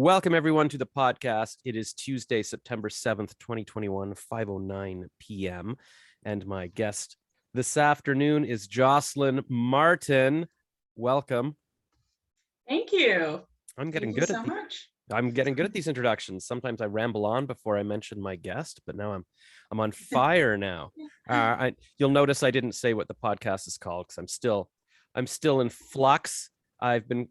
Welcome, everyone, to the podcast. It is Tuesday, September 7th, 2021, 5:09 p.m. And my guest this afternoon is Jocelyn Martin. Welcome. Thank you. I'm getting good at I'm getting good at these introductions. Sometimes I ramble on before I mention my guest, but now I'm on fire now. You'll notice I didn't say what the podcast is called because I'm still in flux. I'm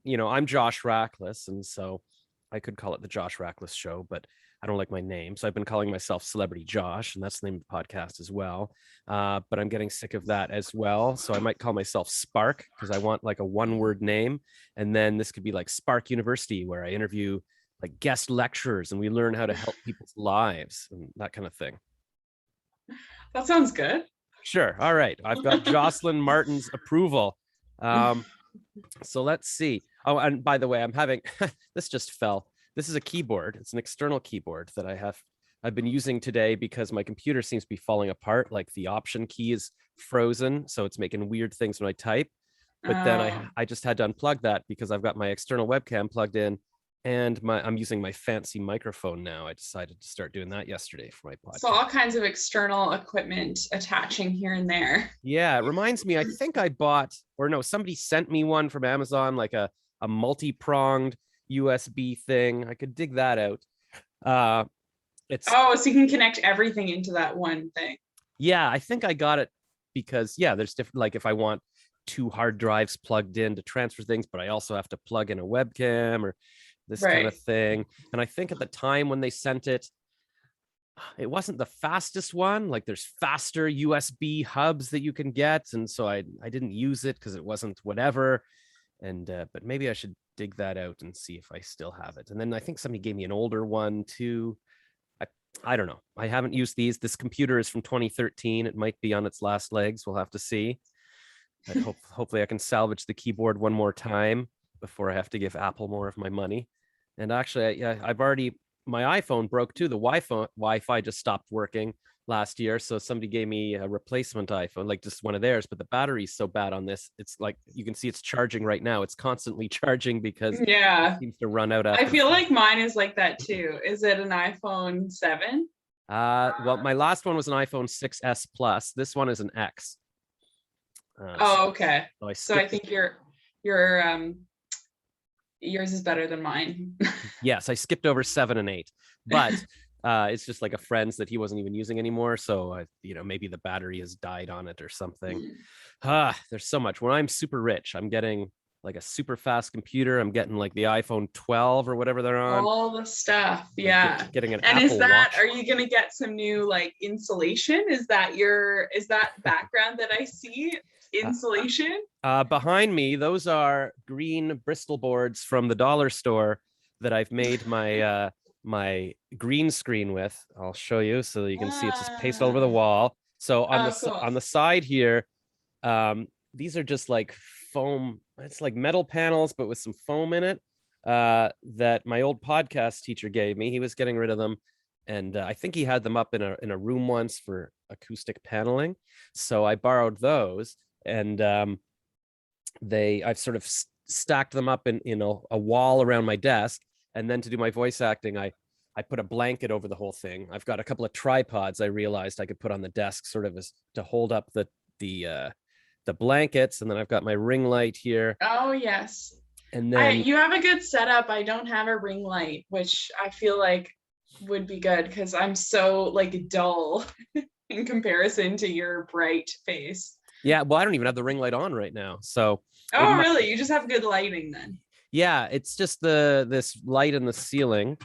Josh Rackless, and so I could call it the Josh Rackless Show, but I don't like my name. So I've been calling myself Celebrity Josh, and that's the name of the podcast as well. But I'm getting sick of that as well. So I might call myself Spark because I want like a one-word name. And then this could be like Spark University, where I interview like guest lecturers and we learn how to help people's lives and that kind of thing. That sounds good. Sure. All right. I've got Jocelyn Martin's approval. So let's see. Oh, and by the way, I'm having this just fell. This is a keyboard. It's an external keyboard that I've been using today because my computer seems to be falling apart. Like the option key is frozen, so it's making weird things when I type. But then I just had to unplug that because I've got my external webcam plugged in, and I'm using my fancy microphone now. I decided to start doing that yesterday for my podcast. So all kinds of external equipment attaching here and there. Yeah, it reminds me, I think somebody sent me one from Amazon, like a multi-pronged USB thing. I could dig that out. So you can connect everything into that one thing. Yeah, I think I got it because there's different, like if I want 2 hard drives plugged in to transfer things, but I also have to plug in a webcam or this kind of thing. And I think at the time when they sent it, it wasn't the fastest one. Like there's faster USB hubs that you can get, and so I didn't use it because it wasn't whatever. And but maybe I should dig that out and see if I still have it. And then I think somebody gave me an older one too. I don't know. I haven't used these. This computer is from 2013. It might be on its last legs. We'll have to see. But hopefully I can salvage the keyboard one more time before I have to give Apple more of my money. And actually, my iPhone broke too. The Wi-Fi just stopped working last year. So somebody gave me a replacement iPhone, like just one of theirs, but the battery's so bad on this. It's like, you can see it's charging right now. It's constantly charging because it seems to run out. I feel like mine is like that too. Is it an iPhone 7? Well, my last one was an iPhone 6S Plus. This one is an X. Okay. So I think yours is better than mine. Yes, I skipped over 7 and 8, but it's just like a friend's that he wasn't even using anymore. So maybe the battery has died on it or something. There's so much. When I'm super rich, I'm getting like a super fast computer. I'm getting like the iPhone 12 or whatever they're on. All the stuff. Yeah. Getting an and Apple Watch. Are you going to get some new like insulation? Is that background that I see? Insulation? Behind me, those are green Bristol boards from the dollar store that I've made my green screen with. I'll show you so that you can see it's just pasted all over the wall. So on the side here, these are just like foam. It's like metal panels, but with some foam in it that my old podcast teacher gave me. He was getting rid of them. And I think he had them up in a room once for acoustic paneling. So I borrowed those. And I've sort of stacked them up in a wall around my desk. And then to do my voice acting, I put a blanket over the whole thing. I've got a couple of tripods I realized I could put on the desk sort of as to hold up the blankets. And then I've got my ring light here. Oh, yes. And then you have a good setup. I don't have a ring light, which I feel like would be good because I'm so like dull in comparison to your bright face. Yeah, well, I don't even have the ring light on right now. So really? You just have good lighting then? Yeah, it's just this light in the ceiling.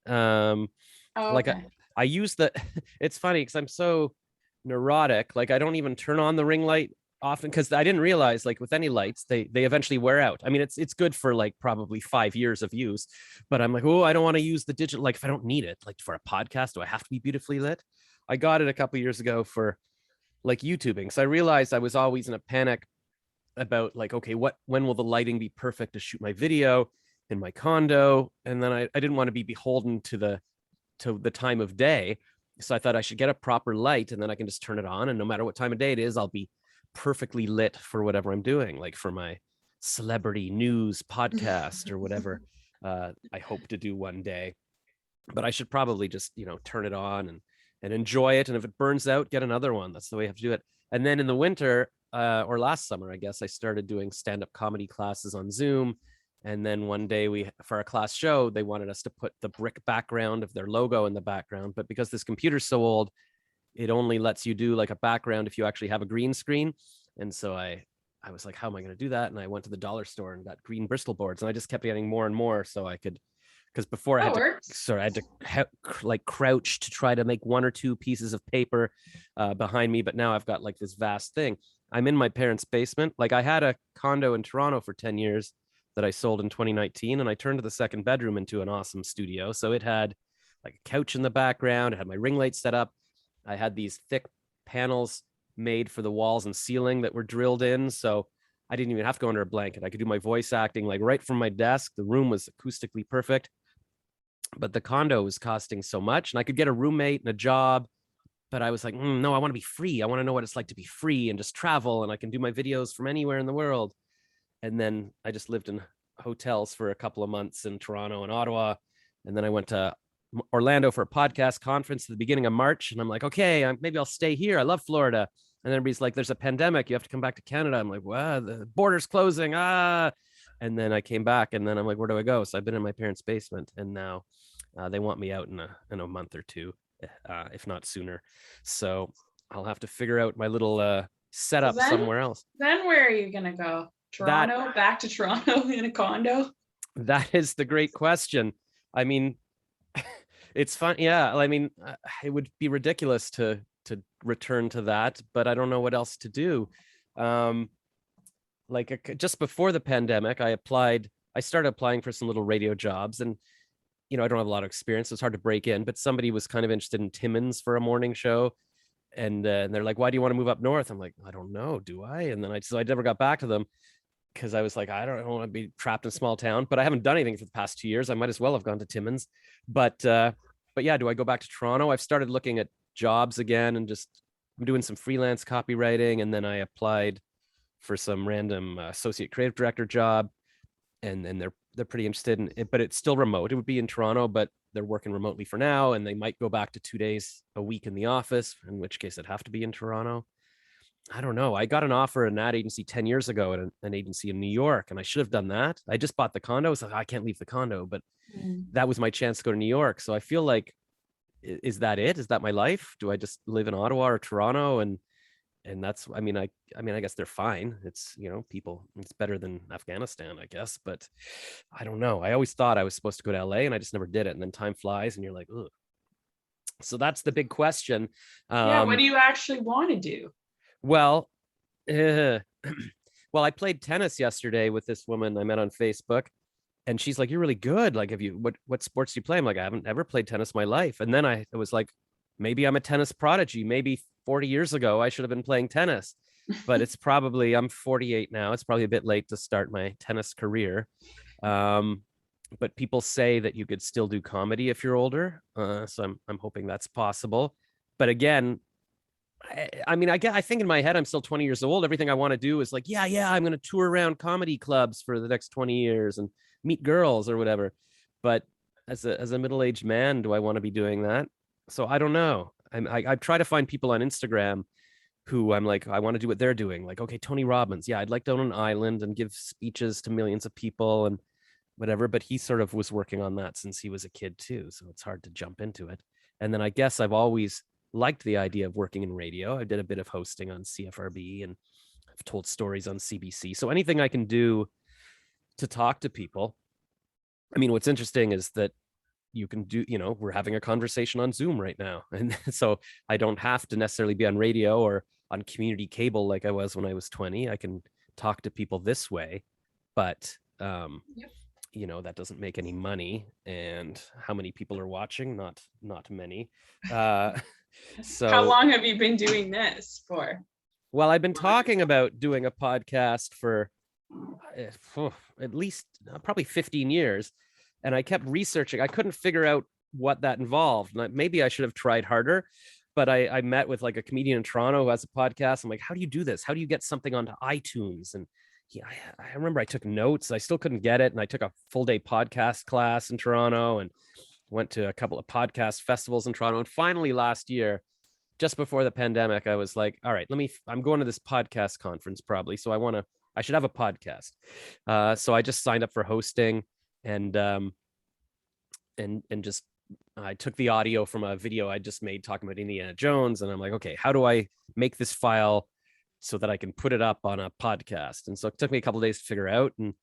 Like okay. I use it's funny because I'm so neurotic. Like I don't even turn on the ring light often because I didn't realize like with any lights, they eventually wear out. I mean, it's good for like probably 5 years of use, but I'm like, oh, I don't want to use the digital, like if I don't need it, like for a podcast, do I have to be beautifully lit? I got it a couple years ago for like YouTubing. So I realized I was always in a panic about like, okay, when will the lighting be perfect to shoot my video in my condo? And then I didn't want to be beholden to the time of day. So I thought I should get a proper light and then I can just turn it on. And no matter what time of day it is, I'll be perfectly lit for whatever I'm doing, like for my celebrity news podcast or whatever. I hope to do one day. But I should probably just, turn it on and enjoy it. And if it burns out, get another one. That's the way you have to do it. And then in the winter, or last summer, I guess, I started doing stand-up comedy classes on Zoom. And then one day for our class show, they wanted us to put the brick background of their logo in the background. But because this computer's so old, it only lets you do like a background if you actually have a green screen. And so I was like, how am I going to do that? And I went to the dollar store and got green Bristol boards, and I just kept getting more and more so I could, because before I had to like crouch to try to make one or two pieces of paper behind me. But now I've got like this vast thing. I'm in my parents' basement. Like I had a condo in Toronto for 10 years that I sold in 2019, and I turned the second bedroom into an awesome studio. So it had like a couch in the background. It had my ring light set up. I had these thick panels made for the walls and ceiling that were drilled in. So I didn't even have to go under a blanket. I could do my voice acting like right from my desk. The room was acoustically perfect. But the condo was costing so much, and I could get a roommate and a job. But I was like, no, I want to be free. I want to know what it's like to be free and just travel. And I can do my videos from anywhere in the world. And then I just lived in hotels for a couple of months in Toronto and Ottawa. And then I went to Orlando for a podcast conference at the beginning of March. And I'm like, okay, maybe I'll stay here. I love Florida. And then everybody's like, there's a pandemic. You have to come back to Canada. I'm like, wow, the border's closing. And then I came back, and then I'm like, where do I go? So I've been in my parents' basement, and now they want me out in a month or two, if not sooner. So I'll have to figure out my little setup somewhere else. Then where are you going to go? Toronto, back to Toronto in a condo? That is the great question. I mean, it's fun. Yeah. I mean, it would be ridiculous to return to that, but I don't know what else to do. Just before the pandemic, I started applying for some little radio jobs, and, I don't have a lot of experience. So it's hard to break in, but somebody was kind of interested in Timmins for a morning show. And they're like, why do you want to move up north? I'm like, I don't know. Do I? And then I never got back to them, because I was like, I don't want to be trapped in a small town, but I haven't done anything for the past 2 years. I might as well have gone to Timmins. But yeah, do I go back to Toronto? I've started looking at jobs again, and I'm doing some freelance copywriting. And then I applied for some random associate creative director job. And they're pretty interested in it, but it's still remote. It would be in Toronto, but they're working remotely for now. And they might go back to 2 days a week in the office, in which case it'd have to be in Toronto. I don't know. I got an offer in that agency 10 years ago at an agency in New York, and I should have done that. I just bought the condo. So I can't leave the condo, but that was my chance to go to New York. So I feel like, is that it? Is that my life? Do I just live in Ottawa or Toronto? And that's, I guess they're fine. It's, people, it's better than Afghanistan, I guess, but I don't know. I always thought I was supposed to go to LA, and I just never did it. And then time flies, and you're like, ugh. So that's the big question. What do you actually want to do? Well, I played tennis yesterday with this woman I met on Facebook, and she's like, you're really good. Like, what sports do you play? I'm like, I haven't ever played tennis in my life. And then I was like, maybe I'm a tennis prodigy. Maybe 40 years ago, I should have been playing tennis, but I'm 48 now. It's probably a bit late to start my tennis career. But people say that you could still do comedy if you're older. So I'm hoping that's possible. But again, I think in my head, I'm still 20 years old. Everything I want to do is like, I'm going to tour around comedy clubs for the next 20 years and meet girls or whatever. But as a middle-aged man, do I want to be doing that? So I don't know. I try to find people on Instagram who I'm like, I want to do what they're doing. Like, okay, Tony Robbins. Yeah, I'd like to own an island and give speeches to millions of people and whatever. But he sort of was working on that since he was a kid too. So it's hard to jump into it. And then I guess I've always liked the idea of working in radio. I did a bit of hosting on CFRB, and I've told stories on CBC. So anything I can do to talk to people. I mean, what's interesting is that you can do, we're having a conversation on Zoom right now. And so I don't have to necessarily be on radio or on community cable like I was when I was 20. I can talk to people this way, but that doesn't make any money. And how many people are watching? Not many. So how long have you been doing this for? Well, I've been talking about doing a podcast for at least probably 15 years. And I kept researching. I couldn't figure out what that involved. Maybe I should have tried harder, but I met with like a comedian in Toronto who has a podcast. I'm like, how do you do this? How do you get something onto iTunes? And yeah, I remember I took notes. I still couldn't get it. And I took a full day podcast class in Toronto and went to a couple of podcast festivals in Toronto. And finally last year, just before the pandemic, I was like, all right, I'm going to this podcast conference probably. So I should have a podcast. So I just signed up for hosting and, and just, I took the audio from a video I just made talking about Indiana Jones. And I'm like, okay, how do I make this file so that I can put it up on a podcast? And so it took me a couple of days to figure out, and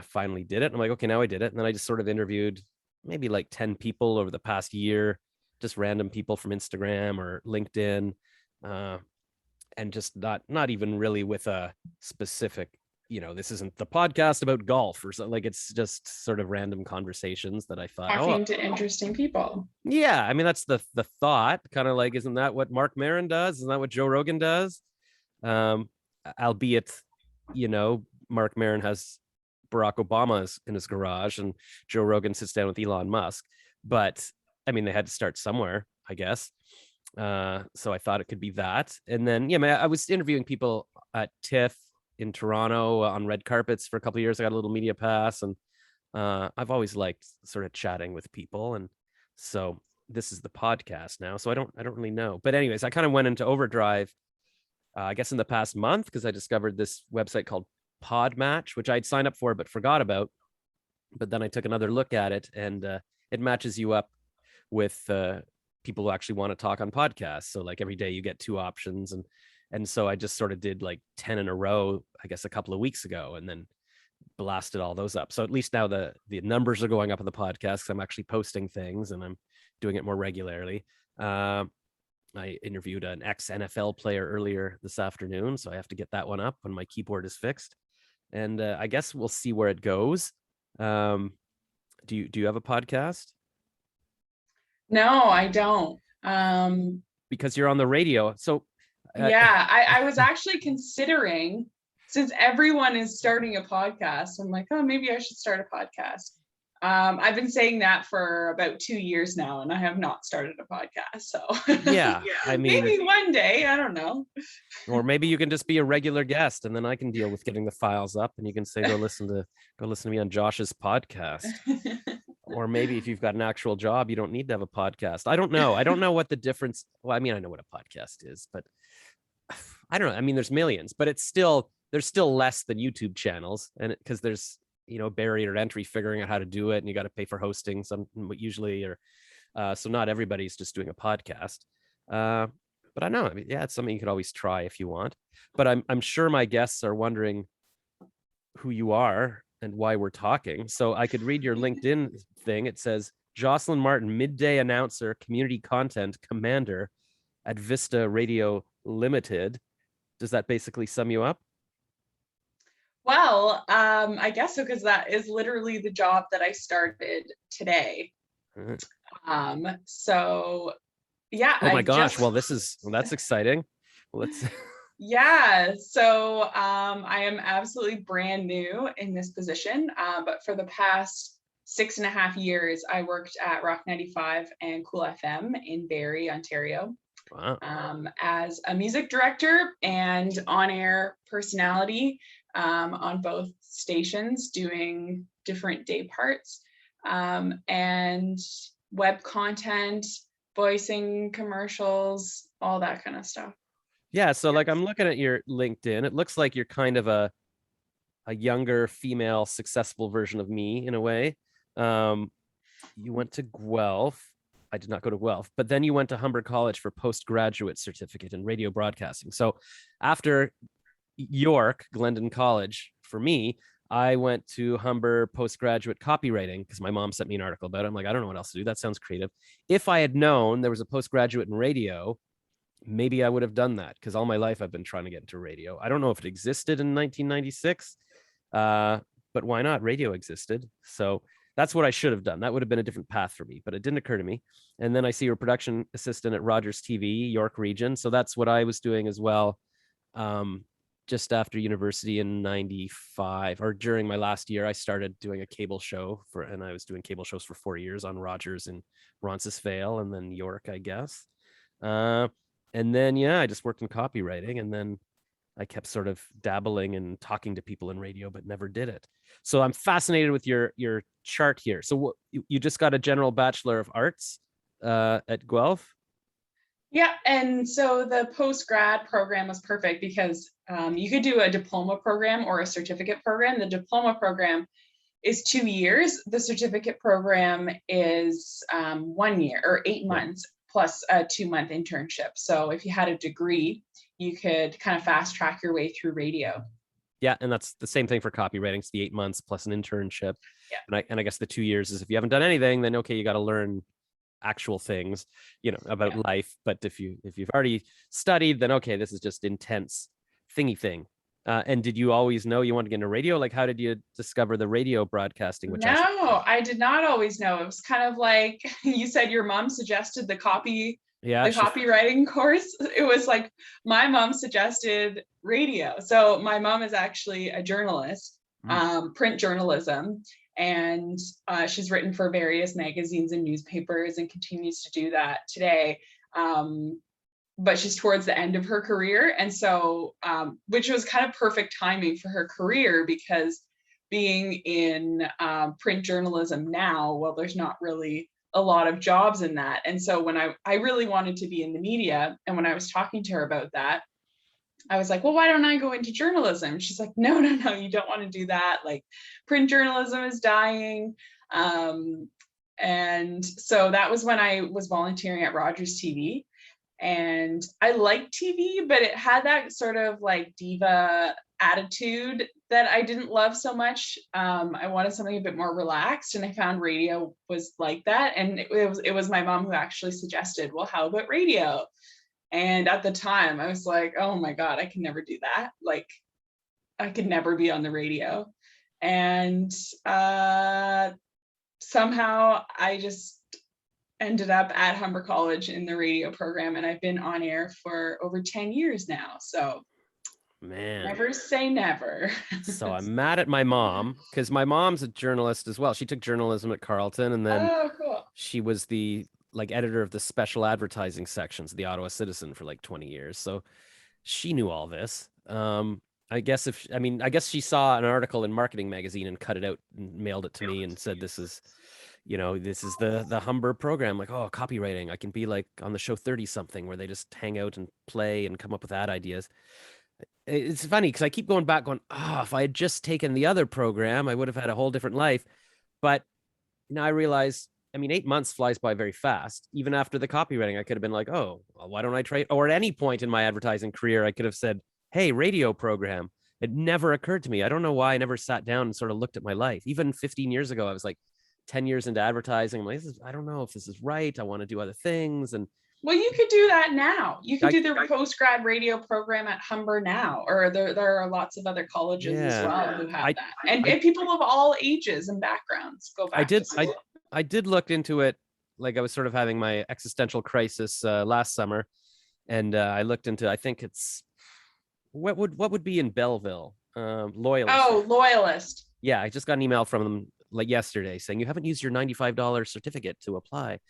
finally did it. And I'm like, okay, now I did it. And then I just sort of interviewed maybe like 10 people over the past year, just random people from Instagram or LinkedIn, and just not even really with a specific, this isn't the podcast about golf or something. Like, it's just sort of random conversations that I thought, talking to interesting people. Yeah, I mean, that's the thought, kind of like, isn't that what Mark Maron does? Isn't that what Joe Rogan does? Albeit, Mark Maron has Barack Obama in his garage and Joe Rogan sits down with Elon Musk. But I mean, they had to start somewhere, I guess. So I thought it could be that. And then, yeah, I was interviewing people at TIFF in Toronto on red carpets for a couple of years. I got a little media pass, and I've always liked sort of chatting with people. And so this is the podcast now. So I don't really know. But anyways, I kind of went into overdrive, I guess, in the past month, because I discovered this website called Podmatch, which I'd signed up for but forgot about. But then I took another look at it, and it matches you up with people who actually want to talk on podcasts. So like every day you get 2 options, and so I just sort of did like 10 in a row, I guess, a couple of weeks ago, and then blasted all those up. So at least now the numbers are going up on the podcast because I'm actually posting things and I'm doing it more regularly. I interviewed an ex-NFL player earlier this afternoon, so I have to get that one up when my keyboard is fixed. And I guess we'll see where it goes. Do you have a podcast? No, I don't. Because you're on the radio. So yeah, I was actually considering, since everyone is starting a podcast, I'm like, oh, maybe I should start a podcast. I've been saying that for about 2 years now, and I have not started a podcast. So yeah, I mean, maybe one day, I don't know. Or maybe you can just be a regular guest, and then I can deal with getting the files up, and you can say, go listen to me on Josh's podcast. Or maybe if you've got an actual job, you don't need to have a podcast. I don't know what the difference. Well, I mean, I know what a podcast is, but I don't know. I mean, there's millions, but there's still less than YouTube channels, and because there's barrier to entry figuring out how to do it, and you got to pay for hosting usually, or so not everybody's just doing a podcast. But I know, I mean, yeah, it's something you could always try if you want. But I'm sure my guests are wondering who you are and why we're talking. So I could read your LinkedIn thing. It says Jocelyn Martin, midday announcer, community content commander at Vista Radio Limited. Does that basically sum you up? Well, I guess so, because that is literally the job that I started today. So yeah. Oh my gosh. Well, that's exciting. Well, let's yeah, so I am absolutely brand new in this position, but for the past 6.5 years, I worked at Rock 95 and Cool FM in Barrie, Ontario. Wow. As a music director and on-air personality on both stations, doing different day parts, and web content, voicing commercials, all that kind of stuff. Yeah, so like I'm looking at your LinkedIn. It looks like you're kind of a younger female successful version of me in a way. You went to Guelph. I did not go to Guelph, but then you went to Humber College for postgraduate certificate in radio broadcasting. So after York, Glendon College, for me, I went to Humber postgraduate copywriting because my mom sent me an article about it. I'm like, I don't know what else to do. That sounds creative. If I had known there was a postgraduate in radio, maybe I would have done that, because all my life I've been trying to get into radio. I don't know if it existed in 1996, but why not? Radio existed. So that's what I should have done. That would have been a different path for me, but it didn't occur to me. And then I see you're a production assistant at Rogers TV, York Region. So that's what I was doing as well. Just after university in 95, or during my last year, I started doing a cable show and I was doing cable shows for 4 years on Rogers in Roncesvalles and then York, I guess. And then, yeah, I just worked in copywriting, and then I kept sort of dabbling and talking to people in radio, but never did it. So I'm fascinated with your chart here. So you just got a general Bachelor of Arts at Guelph? Yeah, and so the post-grad program was perfect because you could do a diploma program or a certificate program. The diploma program is 2 years. The certificate program is 1 year or 8 months plus a 2-month internship. So if you had a degree, you could kind of fast track your way through radio. Yeah, and that's the same thing for copywriting. It's the 8 months plus an internship. Yeah. And I guess the 2 years is if you haven't done anything, then okay, you got to learn actual things, about life. But if you've already studied, then okay, this is just intense thingy thing. And did you always know you wanted to get into radio? Like, how did you discover the radio broadcasting? No, I did not always know. It was kind of like you said, your mom suggested the copywriting course. It was like my mom suggested radio. So my mom is actually a journalist, print journalism, and she's written for various magazines and newspapers and continues to do that today. But she's towards the end of her career. And so, which was kind of perfect timing for her career, because being in print journalism now, well, there's not really a lot of jobs in that. And so when I really wanted to be in the media, and when I was talking to her about that, I was like, well, why don't I go into journalism? She's like, no, you don't want to do that. Like, print journalism is dying. And so that was when I was volunteering at Rogers TV. And I liked TV, but it had that sort of like diva attitude that I didn't love so much. I wanted something a bit more relaxed, and I found radio was like that. And it was my mom who actually suggested, well, how about radio? And at the time I was like, oh my God, I can never do that. Like, I could never be on the radio. And somehow I just ended up at Humber College in the radio program, and I've been on air for over 10 years now. So man, never say never. So I'm mad at my mom because my mom's a journalist as well. She took journalism at Carleton, and then cool. She was the editor of the special advertising sections of the Ottawa Citizen for like 20 years. So she knew all this. I guess she saw an article in Marketing Magazine and cut it out and mailed it to me and said, this is the Humber program. Like, oh, copywriting. I can be like on the show 30 something where they just hang out and play and come up with ad ideas. It's funny because I keep going back going, if I had just taken the other program, I would have had a whole different life. But now I realize, 8 months flies by very fast. Even after the copywriting, I could have been like, oh, well, why don't I try? Or at any point in my advertising career, I could have said, hey, radio program. It never occurred to me. I don't know why I never sat down and sort of looked at my life. Even 15 years ago, I was like 10 years into advertising. I'm like, I don't know if this is right. I want to do other things. And well, you could do that now. You could do the post-grad radio program at Humber now, or there are lots of other colleges as well who have that. And people of all ages and backgrounds go back to school. I did look into it. Like, I was sort of having my existential crisis last summer, and I looked into, I think it's, what would be in Belleville? Loyalist. Oh, Loyalist. Yeah, I just got an email from them like yesterday saying you haven't used your $95 certificate to apply.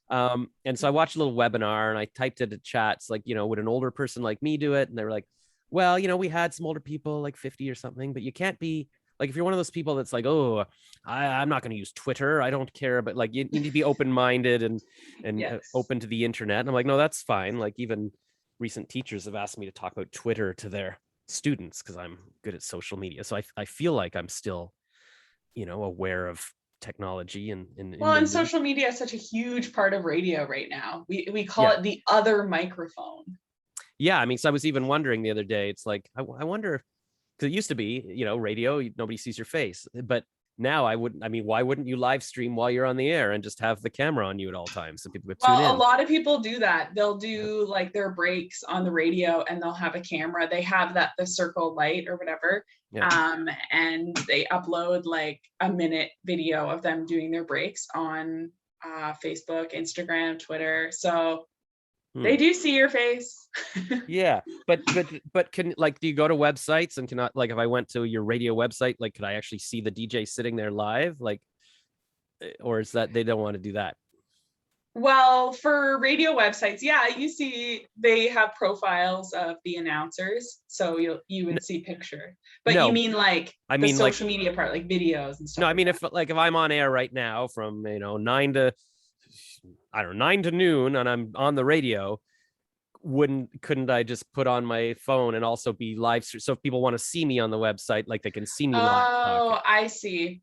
And so I watched a little webinar and I typed it in chats, like, would an older person like me do it? And they were like, well, we had some older people like 50 or something, but you can't be like, if you're one of those people that's like, oh, I'm not going to use Twitter, I don't care, but like, you need to be open-minded and yes, open to the internet. And I'm like, no, that's fine. Like, even recent teachers have asked me to talk about Twitter to their students because I'm good at social media. So I feel like I'm still, aware of technology and social media is such a huge part of radio right now. We call it the other microphone. Yeah, so I was even wondering the other day, it's like, I wonder, because it used to be, radio, nobody sees your face, but now why wouldn't you live stream while you're on the air and just have the camera on you at all times so people could tune in? A lot of people do that. They'll do like their breaks on the radio and they'll have a camera. They have the circle light or whatever. And they upload like a minute video of them doing their breaks on Facebook, Instagram, Twitter. So they do see your face. Yeah, but can, like, do you go to websites and cannot, like, if I went to your radio website, like, could I actually see the DJ sitting there live, like, or is that they don't want to do that? Well, for radio websites, yeah, you see they have profiles of the announcers, so you would see picture. But you No, mean like I the mean like social media part, like videos and stuff no, I like mean that? if I'm on air right now from 9 to noon and I'm on the radio, couldn't I just put on my phone and also be live? So if people want to see me on the website, like they can see me live talking. Oh, I see.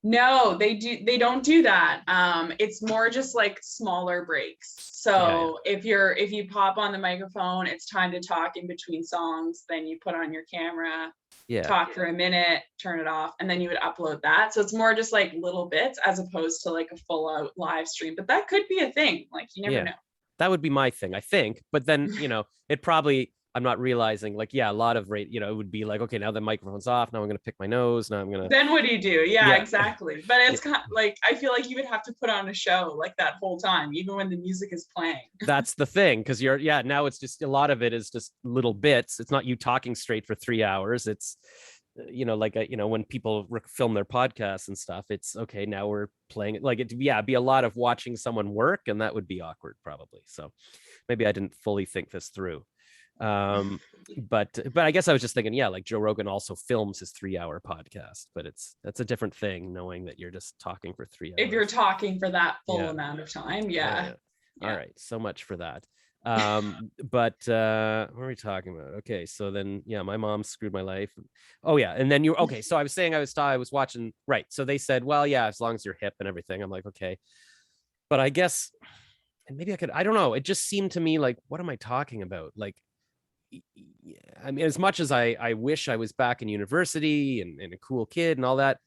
No, they don't do that. It's more just like smaller breaks. Yeah, So if you pop on the microphone, it's time to talk in between songs, then you put on your camera, yeah, talk for a minute, turn it off, and then you would upload that. So it's more just like little bits as opposed to like a full out live stream. But that could be a thing. Like you never yeah. know. That would be my thing, I think. But then it probably I'm not realizing like a lot of rate. It would be like, okay, now the microphone's off. Now I'm gonna pick my nose. Now I'm gonna Then what do you do? Yeah, yeah. exactly. But Yeah. it's kind of like I feel like you would have to put on a show like that whole time, even when the music is playing. That's the thing, because now it's just a lot of it is just little bits. It's not you talking straight for 3 hours. It's like when people film their podcasts and stuff, it's okay, now we're playing it, like it'd be a lot of watching someone work, and that would be awkward probably. So maybe I didn't fully think this through. But I guess I was just thinking, like Joe Rogan also films his 3 hour podcast, but that's a different thing, knowing that you're just talking for 3 hours. If you're talking for that full amount of time, yeah. All right, so much for that. But what are we talking about? Okay, so then my mom screwed my life. Oh yeah, and then okay, so I was saying I was watching, right? So they said, well, yeah, as long as you're hip and everything. I'm like, okay, but I guess, and maybe I don't know, it just seemed to me like, what am I talking about? Like, I mean, as much as I wish I was back in university and a cool kid and all that,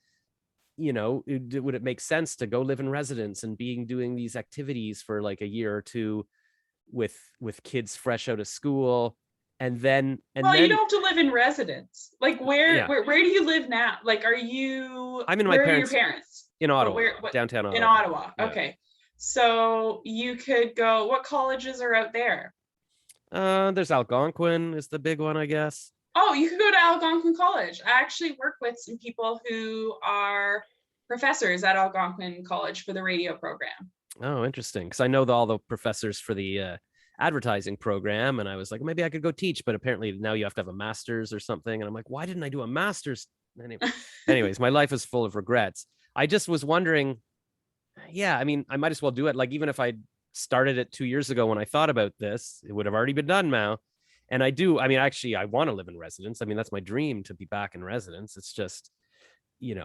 would it make sense to go live in residence and doing these activities for like a year or two with kids fresh out of school, and then you don't have to live in residence. Like where do you live now? Like I'm in my where parents' are your parents? in Ottawa, downtown Ottawa. In Ottawa. Yeah. Okay. So you could go, what colleges are out there? There's Algonquin is the big one, I guess. Oh, you could go to Algonquin College. I actually work with some people who are professors at Algonquin College for the radio program. Oh, interesting. Because I know all the professors for the advertising program, and I was like, maybe I could go teach, but apparently now you have to have a master's or something. And I'm like, why didn't I do a master's? Anyways, my life is full of regrets. I just was wondering, I mean, I might as well do it. Like, even if I started it 2 years ago when I thought about this, it would have already been done now. And actually, I want to live in residence. I mean, that's my dream, to be back in residence. It's just,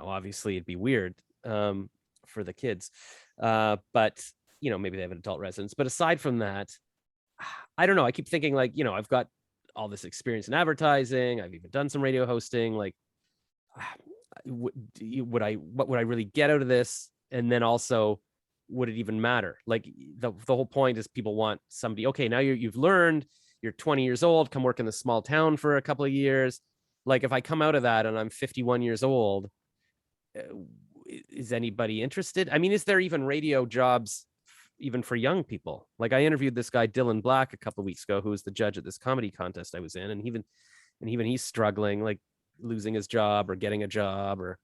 obviously it'd be weird for the kids. But, maybe they have an adult residence. But aside from that, I don't know. I keep thinking like, I've got all this experience in advertising. I've even done some radio hosting. Like, what would I really get out of this? And then also, would it even matter? Like the whole point is people want somebody, okay, now you've learned, you're 20 years old, come work in this small town for a couple of years. Like if I come out of that and I'm 51 years old, is anybody interested? I mean, is there even radio jobs even for young people? Like I interviewed this guy, Dylan Black, a couple of weeks ago, who was the judge at this comedy contest I was in. And even he's struggling, like losing his job or getting a job, or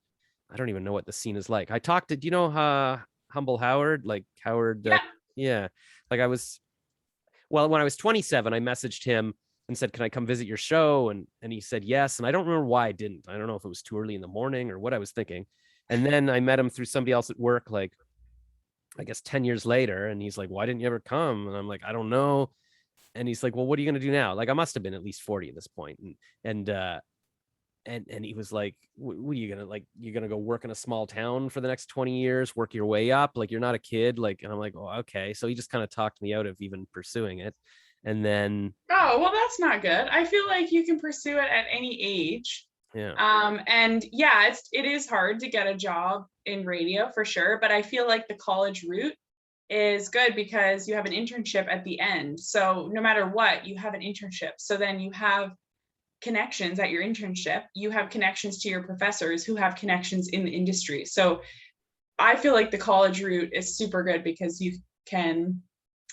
I don't even know what the scene is like. I talked to, do you know Humble Howard? Like Howard? Yeah. Like when I was 27, I messaged him and said, can I come visit your show? And he said yes. And I don't remember why I didn't. I don't know if it was too early in the morning or what I was thinking. And then I met him through somebody else at work, like, I guess 10 years later. And he's like, why didn't you ever come? And I'm like, I don't know. And he's like, well, what are you going to do now? Like, I must have been at least 40 at this point. And he was like, what are you going to, like, you're going to go work in a small town for the next 20 years, work your way up? Like, you're not a kid. Like, and I'm like, oh, okay. So he just kind of talked me out of even pursuing it. And then, oh, well, that's not good. I feel like you can pursue it at any age. Yeah. And yeah, it is hard to get a job in radio for sure, but I feel like the college route is good because you have an internship at the end. So no matter what, you have an internship. So then you have connections at your internship. You have connections to your professors who have connections in the industry. So I feel like the college route is super good because you can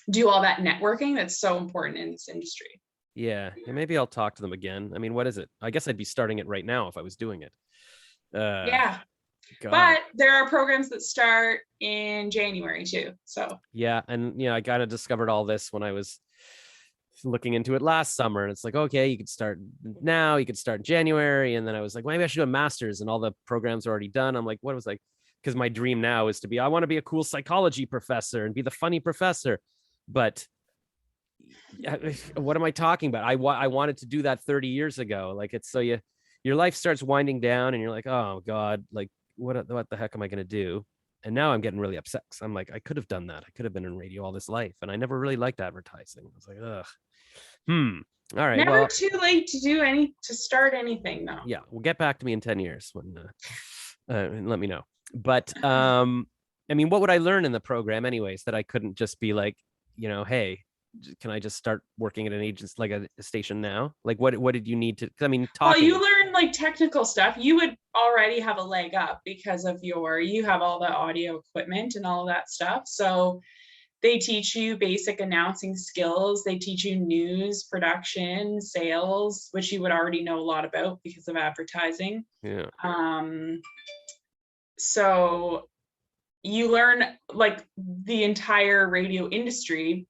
do all that networking that's so important in this industry. Yeah, maybe I'll talk to them again. I mean, what is it? I guess I'd be starting it right now if I was doing it. Yeah. God. But there are programs that start in January too. So yeah, and I kind of discovered all this when I was looking into it last summer, and it's like, okay, you could start now, you could start in January, and then I was like, maybe I should do a master's, and all the programs are already done. I'm like, what was like, because my dream now is I want to be a cool psychology professor and be the funny professor, but what am I talking about? I wanted to do that 30 years ago. Like, it's so your life starts winding down, and you're like, oh God, like what the heck am I gonna do? And now I'm getting really upset. I'm like, I could have done that. I could have been in radio all this life, and I never really liked advertising. I was like, ugh. All right. never Well, too late to start anything though. yeah, we'll get back to me in 10 years when and let me know. But I mean, what would I learn in the program anyways that I couldn't just be like, hey, can I just start working at an agency, like a station now? Like, what did you need to? I mean, Well, talking. you learn like technical stuff. You would already have a leg up because of you have all the audio equipment and all of that stuff. So they teach you basic announcing skills. They teach you news, production, sales, which you would already know a lot about because of advertising. Yeah. So you learn like the entire radio industry.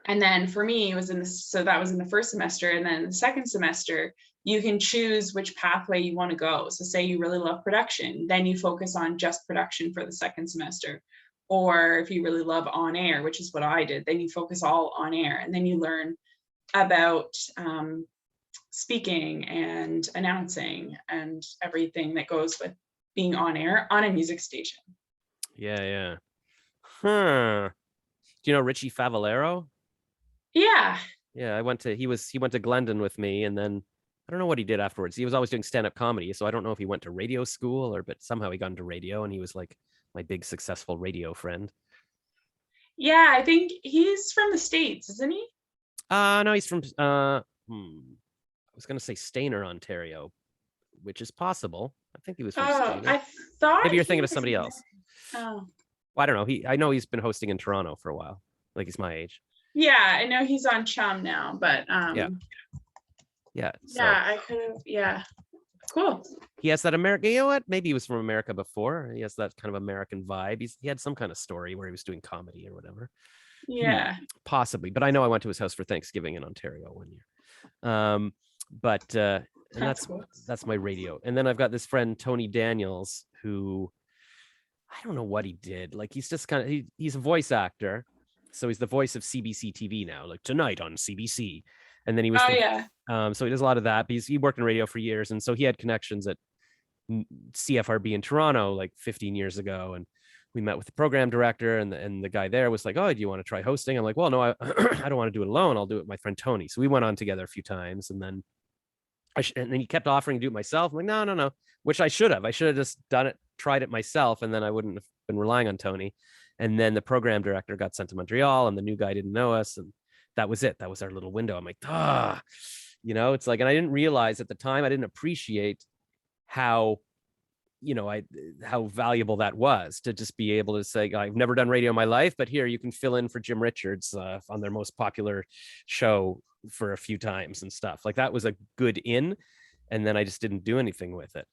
And then for me, it was so that was in the first semester. And then the second semester, you can choose which pathway you want to go. So say you really love production, then you focus on just production for the second semester. Or if you really love on air, which is what I did, then you focus all on air. And then you learn about speaking and announcing and everything that goes with being on air on a music station. Yeah. Huh. Do you know Richie Favalero? Yeah. Yeah, he went to Glendon with me, and then I don't know what he did afterwards. He was always doing stand-up comedy, so I don't know if he went to radio school but somehow he got into radio, and he was like my big successful radio friend. Yeah, I think he's from the States, isn't he? No, he's from I was gonna say Stayner, Ontario, which is possible. I think he was from Stayner. I thought maybe you're thinking of somebody else. Oh. Well, I don't know. I know he's been hosting in Toronto for a while. Like, he's my age. Yeah, I know he's on Chum now, but yeah. So. Yeah, I could have. Yeah, cool. He has that American. You know what? Maybe he was from America before. He has that kind of American vibe. He had some kind of story where he was doing comedy or whatever. Yeah, possibly. But I know I went to his house for Thanksgiving in Ontario one year. And that's my radio. And then I've got this friend Tony Daniels, who I don't know what he did. Like, he's just kind of he's a voice actor. So he's the voice of CBC TV now, like tonight on CBC. And then he was so he does a lot of that. But he worked in radio for years, and so he had connections at CFRB in Toronto like 15 years ago. And we met with the program director, and the guy there was like, "Oh, do you want to try hosting?" I'm like, "Well, no, I I don't want to do it alone. I'll do it with my friend Tony." So we went on together a few times, and then and then he kept offering to do it myself. I'm like, no, which I should have. I should have just done it, tried it myself, and then I wouldn't have been relying on Tony. And then the program director got sent to Montreal, and the new guy didn't know us, and that was it. That was our little window. I'm like, it's like, and I didn't realize at the time, I didn't appreciate how, how valuable that was to just be able to say, I've never done radio in my life, but here you can fill in for Jim Richards on their most popular show for a few times and stuff. Like, that was a good in, and then I just didn't do anything with it.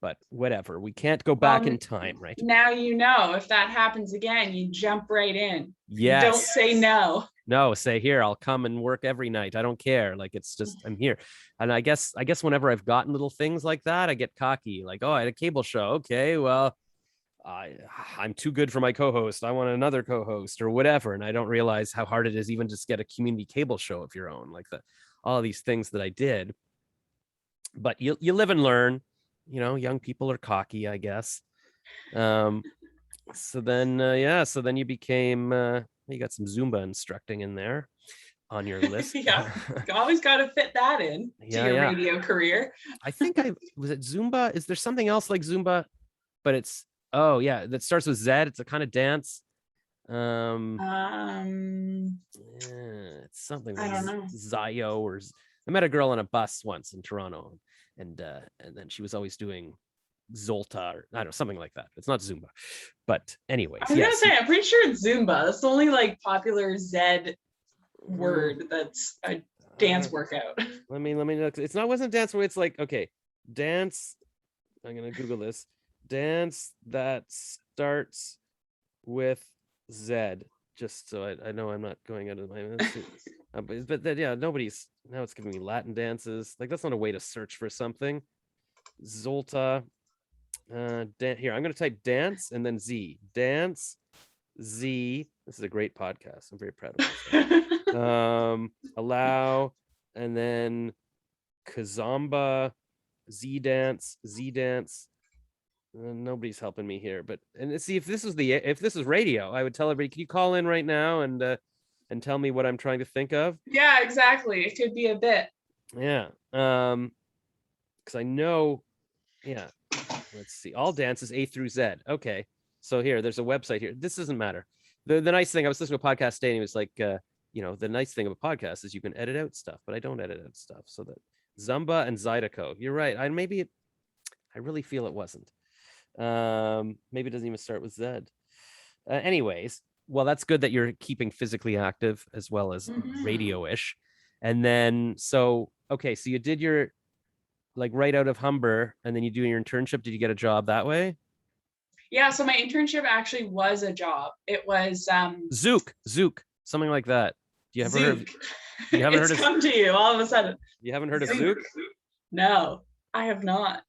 But whatever, we can't go back in time, right? Now, if that happens again, you jump right in. Yes. Don't say no. No, say, here, I'll come and work every night. I don't care. Like, it's just, I'm here. And I guess whenever I've gotten little things like that, I get cocky. Like, oh, I had a cable show. Okay, well, I'm too good for my co-host. I want another co-host or whatever. And I don't realize how hard it is even just get a community cable show of your own, like all of these things that I did. But you live and learn. Young people are cocky, I guess. So then you became, you got some Zumba instructing in there on your list. Yeah, you always got to fit that in to your radio career. I think was it Zumba? Is there something else like Zumba? But it's, that starts with Z. It's a kind of dance. It's something like, I don't know. Zayo or I met a girl on a bus once in Toronto, and then she was always doing Zolta or I don't know, something like that. It's not Zumba, but anyways. I was gonna say, I'm pretty sure it's Zumba. That's the only like popular Z word that's a dance workout. Let me look. Wasn't dance where it's like, okay, dance. I'm gonna Google this. dance that starts with Z. Just so I know I'm not going out of my but then yeah, nobody's now it's giving me Latin dances. Like that's not a way to search for something. Zolta. Here, I'm gonna type dance and then Z. Dance Z. This is a great podcast. I'm very proud of myself. Allow and then Kazamba, Z dance. Nobody's helping me here, but and see if this is radio, I would tell everybody, can you call in right now and tell me what I'm trying to think of? Yeah, exactly. It could be a bit. Yeah. Because I know, yeah. Let's see. All dances A through Z. Okay. So here, there's a website here. This doesn't matter. The nice thing, I was listening to a podcast today, and it was like, the nice thing of a podcast is you can edit out stuff, but I don't edit out stuff. So that Zumba and Zydeco. You're right. I really feel it wasn't. Maybe it doesn't even start with Z. Anyways, well, that's good that you're keeping physically active as well as radio-ish. And then, so you did your like right out of Humber, and then you do your internship. Did you get a job that way? Yeah, so my internship actually was a job. It was Zook, something like that. You haven't heard? You haven't heard of? Come to you all of a sudden. You haven't heard of Zook? No, I have not.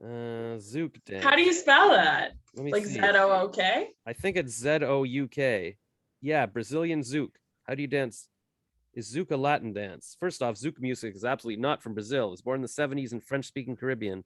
Zouk dance. How do you spell that? Like Z-O-O-K? I think it's Z-O-U-K. Yeah, Brazilian Zouk. How do you dance? Is Zouk a Latin dance? First off, Zouk music is absolutely not from Brazil. It was born in the 70s in French-speaking Caribbean.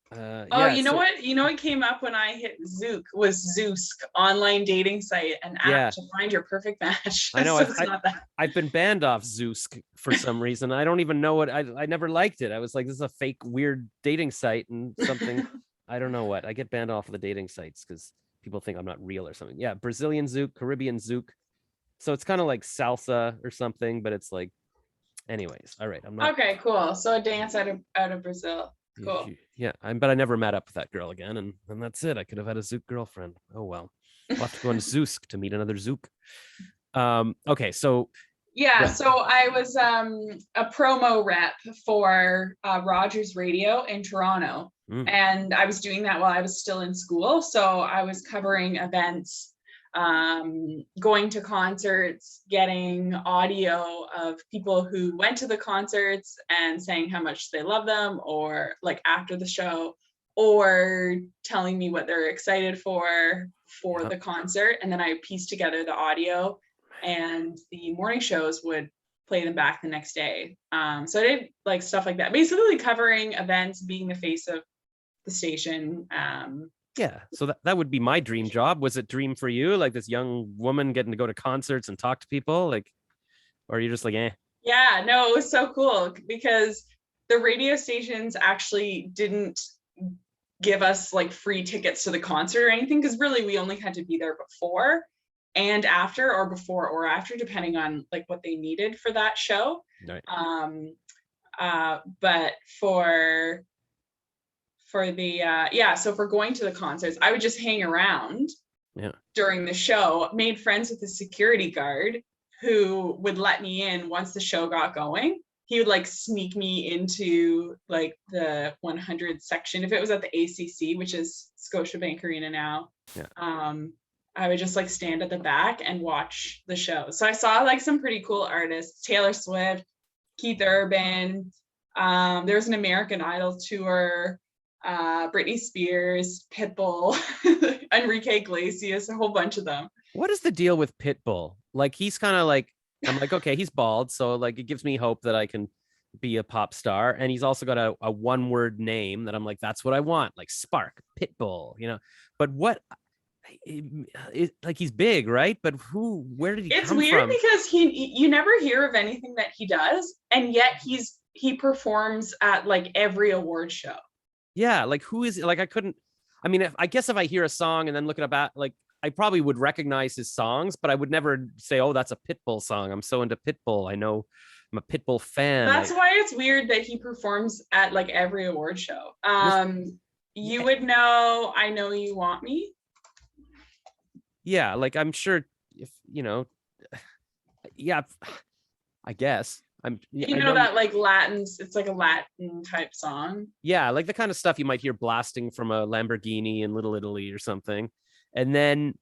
What came up when I hit Zouk was Zoosk, online dating site, an app to find your perfect match. I know. So I've been banned off Zoosk for some reason. I don't even know what. I never liked it. I was like, this is a fake, weird dating site and something. I don't know what. I get banned off of the dating sites because people think I'm not real or something. Yeah, Brazilian Zouk, Caribbean Zouk. So it's kind of like salsa or something, but it's like, anyways. All right, I'm not. Okay, cool. So a dance out of Brazil. Cool. Yeah, but I never met up with that girl again, and that's it. I could have had a Zouk girlfriend. Oh well. I'll have to go on Zoosk to meet another Zouk. Okay, so so I was a promo rep for Rogers Radio in Toronto, and I was doing that while I was still in school. So I was covering events, going to concerts, getting audio of people who went to the concerts and saying how much they love them, or like after the show, or telling me what they're excited for the concert. And then I pieced together the audio, and the morning shows would play them back the next day. So I did like stuff like that, basically covering events, being the face of the station. Yeah, so that would be my dream job. Was it dream for you, like this young woman getting to go to concerts and talk to people, like, or are you just like, eh? Yeah, no, it was so cool because the radio stations actually didn't give us like free tickets to the concert or anything, because really we only had to be there before and after, or before or after, depending on like what they needed for that show. Right. But for going to the concerts, I would just hang around during the show, made friends with the security guard who would let me in once the show got going. He would like sneak me into like the 100 section if it was at the ACC, which is Scotiabank Arena now. I would just like stand at the back and watch the show. So I saw like some pretty cool artists: Taylor Swift, Keith Urban, there was an American Idol tour, Britney Spears, Pitbull, Enrique Iglesias, a whole bunch of them. What is the deal with Pitbull? Like, he's kind of like, I'm like, okay, he's bald, so like it gives me hope that I can be a pop star. And he's also got a one-word name that I'm like, that's what I want, like Spark, Pitbull, But what, like, he's big, right? But where did he come from? It's weird because you never hear of anything that he does, and yet he performs at like every award show. Yeah, like who is like, I guess if I hear a song and then look it up, like I probably would recognize his songs, but I would never say, oh, that's a Pitbull song. I'm so into Pitbull. I know I'm a Pitbull fan. That's why it's weird that he performs at like every award show. You would know I Know You Want Me. Yeah, like I'm sure if, yeah, I guess. You know that like it's like a Latin type song. Yeah, like the kind of stuff you might hear blasting from a Lamborghini in Little Italy or something. And then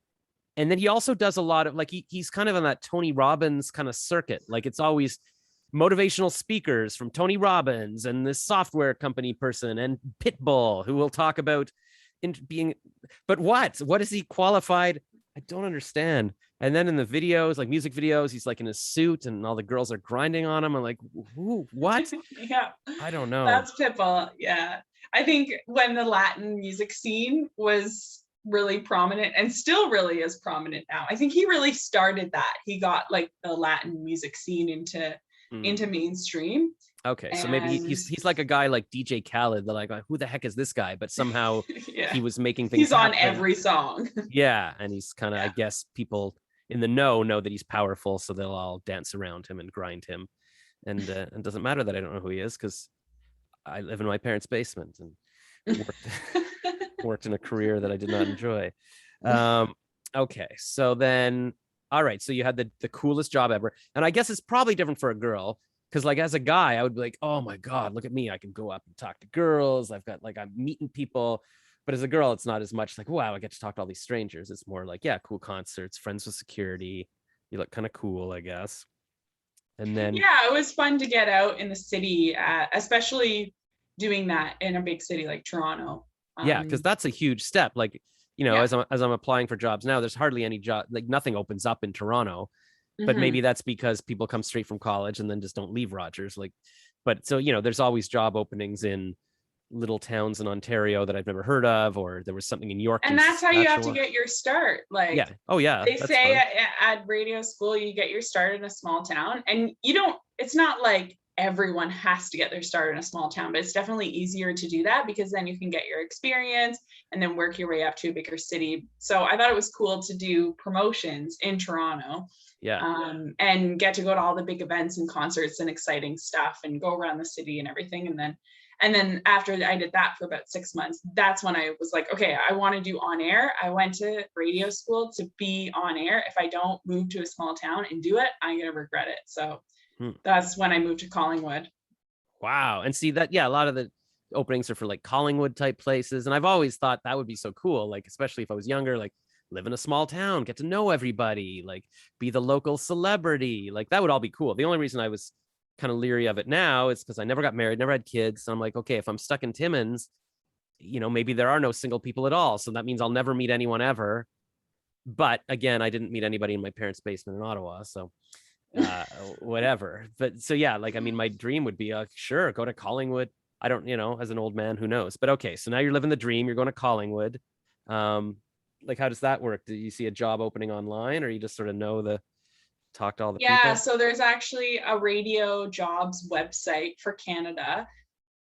he also does a lot of like he's kind of on that Tony Robbins kind of circuit. Like it's always motivational speakers from Tony Robbins and this software company person and Pitbull who will talk about being, but what is he qualified? I don't understand. And then in the videos, like music videos, he's like in his suit and all the girls are grinding on him. I'm like, who, what? Yeah. I don't know. That's Pitbull. Yeah. I think when the Latin music scene was really prominent and still really is prominent now, I think he really started that. He got like the Latin music scene into mainstream. Okay, so maybe he's like a guy like DJ Khaled. They're like, who the heck is this guy? But somehow he was making things. He's on every song. Yeah, and he's kind of, I guess, people in the know that he's powerful, so they'll all dance around him and grind him. And it doesn't matter that I don't know who he is because I live in my parents' basement and worked in a career that I did not enjoy. Okay, so then, all right, so you had the coolest job ever, and I guess it's probably different for a girl. Because like as a guy, I would be like, oh my God, look at me. I can go up and talk to girls. I've got like, I'm meeting people. But as a girl, it's not as much like, wow, I get to talk to all these strangers. It's more like, yeah, cool concerts, friends with security. You look kind of cool, I guess. And then. Yeah, it was fun to get out in the city, especially doing that in a big city like Toronto. Yeah, because that's a huge step. Like, you know, as I'm applying for jobs now, there's hardly any job, like nothing opens up in Toronto. But maybe that's because people come straight from college and then just don't leave Rogers. Like, but so, you know, there's always job openings in little towns in Ontario that I've never heard of, or there was something in York. And that's how you have to get your start. Like, yeah. Oh yeah. They say at radio school, you get your start in a small town, and it's not like everyone has to get their start in a small town, but it's definitely easier to do that because then you can get your experience and then work your way up to a bigger city. So I thought it was cool to do promotions in Toronto. Yeah. And get to go to all the big events and concerts and exciting stuff and go around the city and everything. And then after I did that for about 6 months, that's when I was like, okay, I want to do on air. I went to radio school to be on air. If I don't move to a small town and do it, I'm going to regret it. So that's when I moved to Collingwood. Wow. And see that, yeah, a lot of the openings are for like Collingwood type places. And I've always thought that would be so cool. Like, especially if I was younger, like, live in a small town, get to know everybody, like be the local celebrity. Like that would all be cool. The only reason I was kind of leery of it now is because I never got married, never had kids. So I'm like, okay, if I'm stuck in Timmins, you know, maybe there are no single people at all. So that means I'll never meet anyone ever. But again, I didn't meet anybody in my parents' basement in Ottawa. So whatever. But so, yeah, like, I mean, my dream would be, sure, go to Collingwood. I don't, you know, as an old man, who knows? But okay, so now you're living the dream. You're going to Collingwood. Like, how does that work? Do you see a job opening online, or you just sort of talk to all the people? Yeah, so there's actually a radio jobs website for Canada,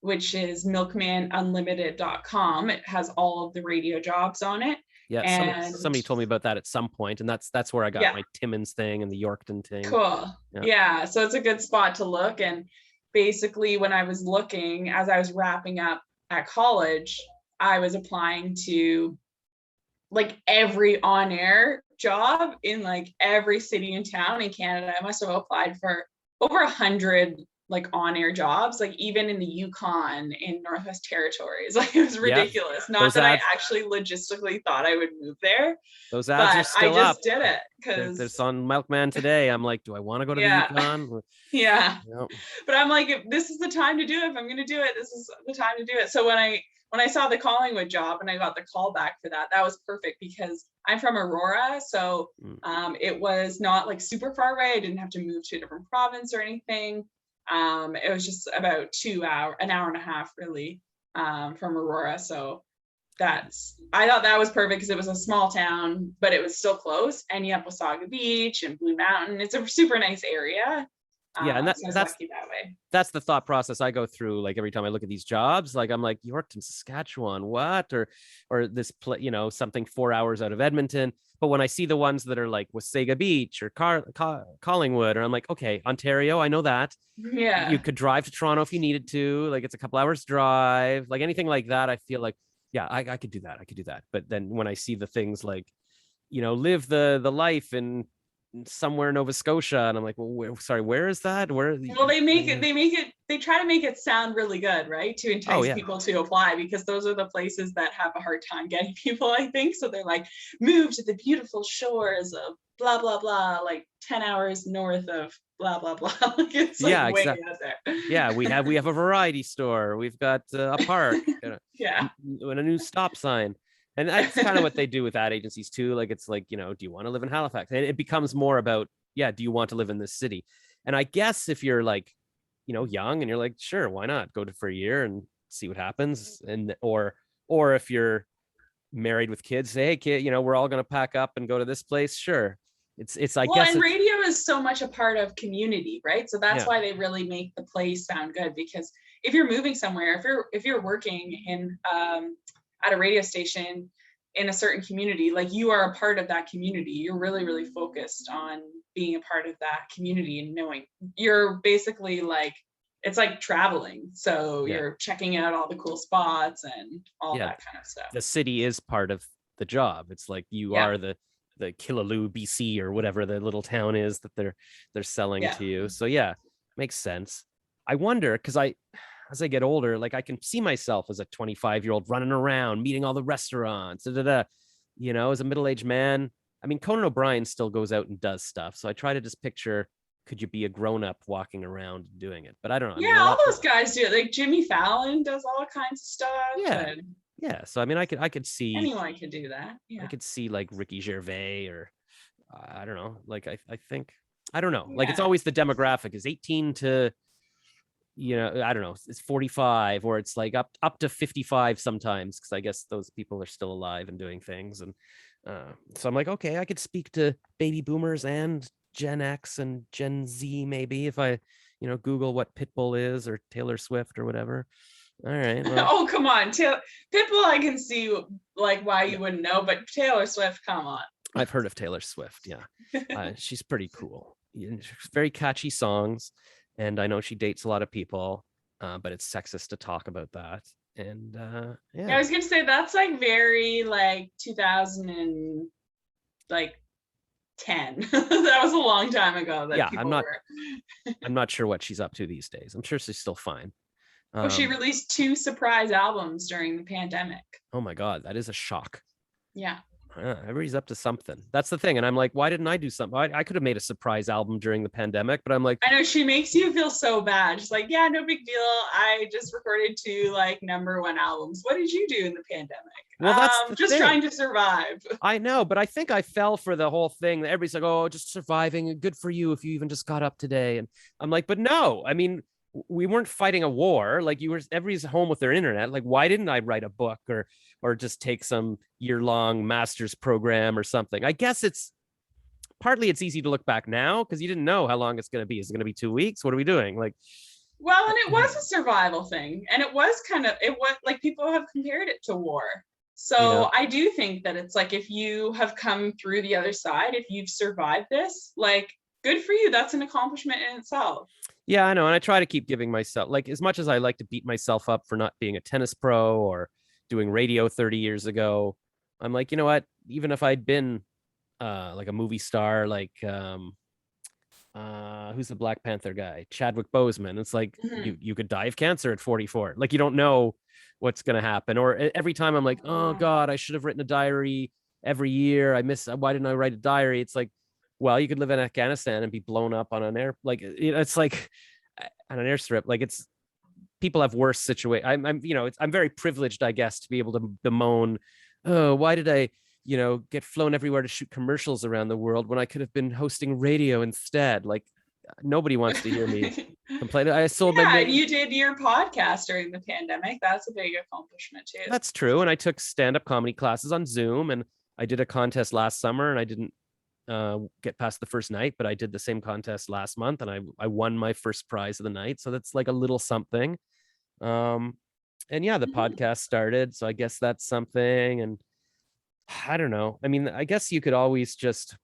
which is milkmanunlimited.com. It has all of the radio jobs on it. Yeah, and somebody told me about that at some point, and that's where I got my Timmins thing and the Yorkton thing. Cool. Yeah, so it's a good spot to look. And basically, when I was looking, as I was wrapping up at college, I was applying to like every on-air job in like every city and town in Canada. I must have applied for over 100 like on-air jobs, like even in the Yukon, in Northwest Territories. Like it was ridiculous. Not those that ads, I actually logistically thought I would move there. Those ads are still I just did it because there's on Milkman today. I'm like, do I want to go to the Yukon? Yeah. Yep. But I'm like, if this is the time to do it. If I'm going to do it, this is the time to do it. So when I saw the Collingwood job and I got the call back for that, that was perfect because I'm from Aurora. So it was not like super far away. I didn't have to move to a different province or anything. It was just about an hour and a half really, from Aurora. So I thought that was perfect because it was a small town, but it was still close. And you have Wasaga Beach and Blue Mountain. It's a super nice area. Yeah, and so I was lucky that way. That's the thought process I go through. Like every time I look at these jobs, like I'm like, Yorkton, Saskatchewan, what? Or this, something 4 hours out of Edmonton. But when I see the ones that are like Wasaga Beach or Collingwood, or I'm like, okay, Ontario, I know that. Yeah. You could drive to Toronto if you needed to. Like it's a couple hours drive. Like anything like that, I feel like, yeah, I could do that. But then when I see the things like, live the life in somewhere in Nova Scotia. And I'm like, well, sorry, where is that? Where? Well, they try to make it sound really good, right? To entice people to apply, because those are the places that have a hard time getting people, I think. So they're like, move to the beautiful shores of blah, blah, blah, like 10 hours north of blah, blah, blah. Like it's like way out there. Yeah, we have a variety store. We've got a park, yeah, and a new stop sign. And that's kind of what they do with ad agencies too. Like, it's like, do you want to live in Halifax? And it becomes more about, do you want to live in this city? And I guess if you're like, young and you're like, sure, why not go to for a year and see what happens? And or if you're married with kids, say, hey kid, we're all going to pack up and go to this place. Sure. It's I guess. And radio is so much a part of community, right? So that's why they really make the place sound good, because if you're moving somewhere, if you're working in at a radio station in a certain community, like you are a part of that community. You're really, really focused on being a part of that community and knowing you're basically like, it's like traveling. So you're checking out all the cool spots and all that kind of stuff. The city is part of the job. It's like you are the Killaloo, BC, or whatever the little town is that they're selling to you. So makes sense. I wonder, because as I get older, like I can see myself as a 25-year-old running around, meeting all the restaurants, as a middle-aged man. I mean, Conan O'Brien still goes out and does stuff. So I try to just picture, could you be a grown-up walking around doing it? But I don't know. Yeah, all those guys do it. Like Jimmy Fallon does all kinds of stuff. Yeah. So I mean, I could see anyone could do that. Yeah. I could see like Ricky Gervais, or I don't know. Like I think, I don't know. Like it's always the demographic is 18 to, I don't know, it's 45, or it's like up to 55 sometimes, because I guess those people are still alive and doing things. And so I'm like, okay, I could speak to baby boomers and Gen X and Gen Z maybe, if I Google what Pitbull is, or Taylor Swift, or whatever. All right. Well. Oh, come on. Pitbull, I can see like why you wouldn't know, but Taylor Swift, come on. I've heard of Taylor Swift. Yeah. She's pretty cool. Very catchy songs. And I know she dates a lot of people, but it's sexist to talk about that. And I was going to say that's like very like 2000 and like 10. That was a long time ago. I'm not sure what she's up to these days. I'm sure she's still fine. She released 2 surprise albums during the pandemic. Oh my God, that is a shock. Yeah. Everybody's up to something. That's the thing. And I'm like, why didn't I do something? I could have made a surprise album during the pandemic, but I'm like, I know, she makes you feel so bad. She's like, yeah, no big deal. I just recorded 2 like #1 albums. What did you do in the pandemic? Well, that's just trying to survive. I know, but I think I fell for the whole thing that everybody's like, oh, just surviving. Good for you if you even just got up today. And I'm like, but no, I mean, we weren't fighting a war. Like everybody's home with their internet. Like, why didn't I write a book or just take some year-long master's program or something? I guess it's easy to look back now because you didn't know how long it's going to be. Is it going to be 2 weeks? What are we doing? Like, well, and it was a survival thing, and it was like people have compared it to war. So I do think that it's like, if you have come through the other side, if you've survived this, like, good for you. That's an accomplishment in itself. Yeah, I know. And I try to keep giving myself, like, as much as I like to beat myself up for not being a tennis pro or doing radio 30 years ago, I'm like, you know what? Even if I'd been like a movie star, like who's the Black Panther guy? Chadwick Boseman. It's like, you could die of cancer at 44. Like, you don't know what's going to happen. Or every time I'm like, oh God, I should have written a diary every year. Why didn't I write a diary? It's like, well, you could live in Afghanistan and be blown up on an air, like, it's like on an airstrip. Like, it's, people have worse situations. I'm very privileged, I guess, to be able to bemoan, oh, why did I, get flown everywhere to shoot commercials around the world when I could have been hosting radio instead? Like, nobody wants to hear me complain. I sold my. You did your podcast during the pandemic. That's a big accomplishment too. That's true. And I took stand-up comedy classes on Zoom, and I did a contest last summer, and I didn't get past the first night, but I did the same contest last month, and I won my first prize of the night. So that's like a little something. And yeah, the podcast started, so I guess that's something. And I don't know. I mean, I guess you could always just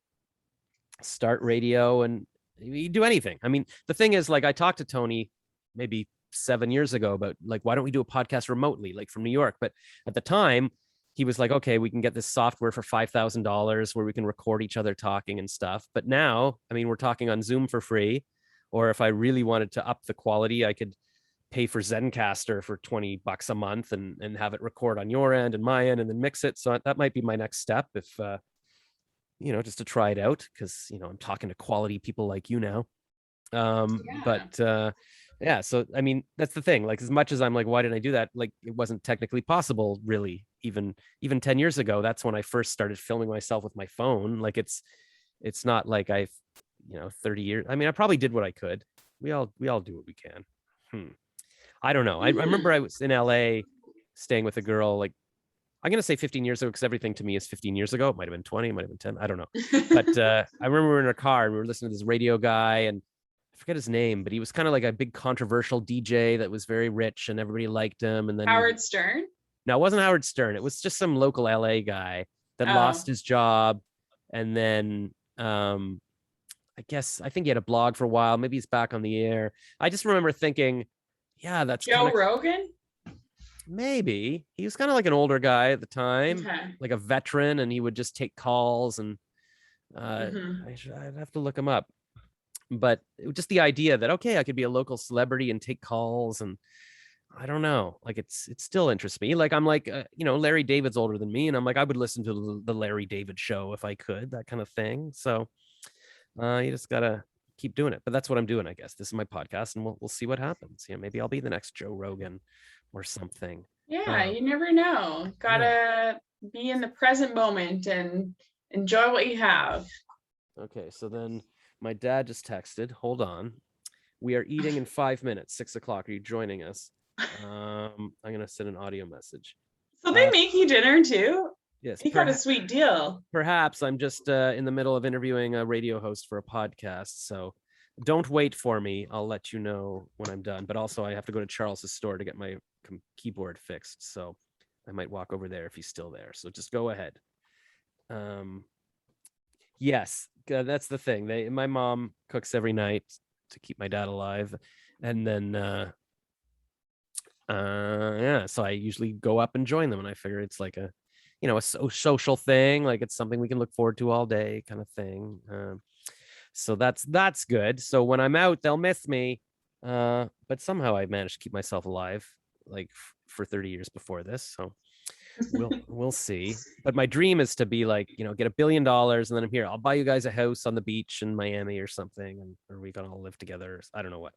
start radio and you do anything. I mean, the thing is, like, I talked to Tony maybe 7 years ago about, like, why don't we do a podcast remotely, like from New York? But at the time, he was like, okay, we can get this software for $5,000 where we can record each other talking and stuff. But now, I mean, we're talking on Zoom for free. Or if I really wanted to up the quality, I could pay for Zencaster for $20 a month and have it record on your end and my end and then mix it. So that might be my next step if, just to try it out, because, I'm talking to quality people like you now. Yeah, so I mean, that's the thing. Like, as much as I'm like, why didn't I do that? Like, it wasn't technically possible, really. Even 10 years ago, that's when I first started filming myself with my phone. Like, it's not like I've 30 years. I mean, I probably did what I could. We all do what we can. I don't know. I remember I was in LA staying with a girl, like, I'm going to say 15 years ago, because everything to me is 15 years ago. It might've been 20, it might've been 10. I don't know. But I remember we were in a car and we were listening to this radio guy, and I forget his name, but he was kind of like a big controversial DJ that was very rich and everybody liked him. And then Howard Stern? No, it wasn't Howard Stern. It was just some local LA guy that lost his job. And then I think he had a blog for a while. Maybe he's back on the air. I just remember thinking, yeah, that's Joe Rogan. Maybe he was kind of like an older guy at the time, like a veteran, and he would just take calls. And I'd have to look him up. But it was just the idea that, okay, I could be a local celebrity and take calls, and I don't know, like it still interests me. Like, I'm like, Larry David's older than me, and I'm like, I would listen to the Larry David show if I could, that kind of thing. So you just gotta keep doing it. But that's what I'm doing, I guess. This is my podcast, and we'll see what happens. Maybe I'll be the next Joe Rogan or something. Yeah, you never know. Gotta be in the present moment and enjoy what you have. Okay, so then my dad just texted. Hold on. We are eating in 5 minutes, 6 o'clock. Are you joining us? I'm going to send an audio message. So they make you dinner too? Yes. He got a sweet deal. Perhaps. I'm just in the middle of interviewing a radio host for a podcast. So don't wait for me. I'll let you know when I'm done. But also, I have to go to Charles's store to get my keyboard fixed. So I might walk over there if he's still there. So just go ahead. Yes, that's the thing. My mom cooks every night to keep my dad alive. And then so I usually go up and join them, and I figure it's like a social thing, like it's something we can look forward to all day kind of thing. So that's good. So when I'm out, they'll miss me, but somehow I managed to keep myself alive, like for 30 years before this. So we'll see. But my dream is to be like, get $1 billion, and then I'm here, I'll buy you guys a house on the beach in Miami or something, or we can all live together. I don't know what.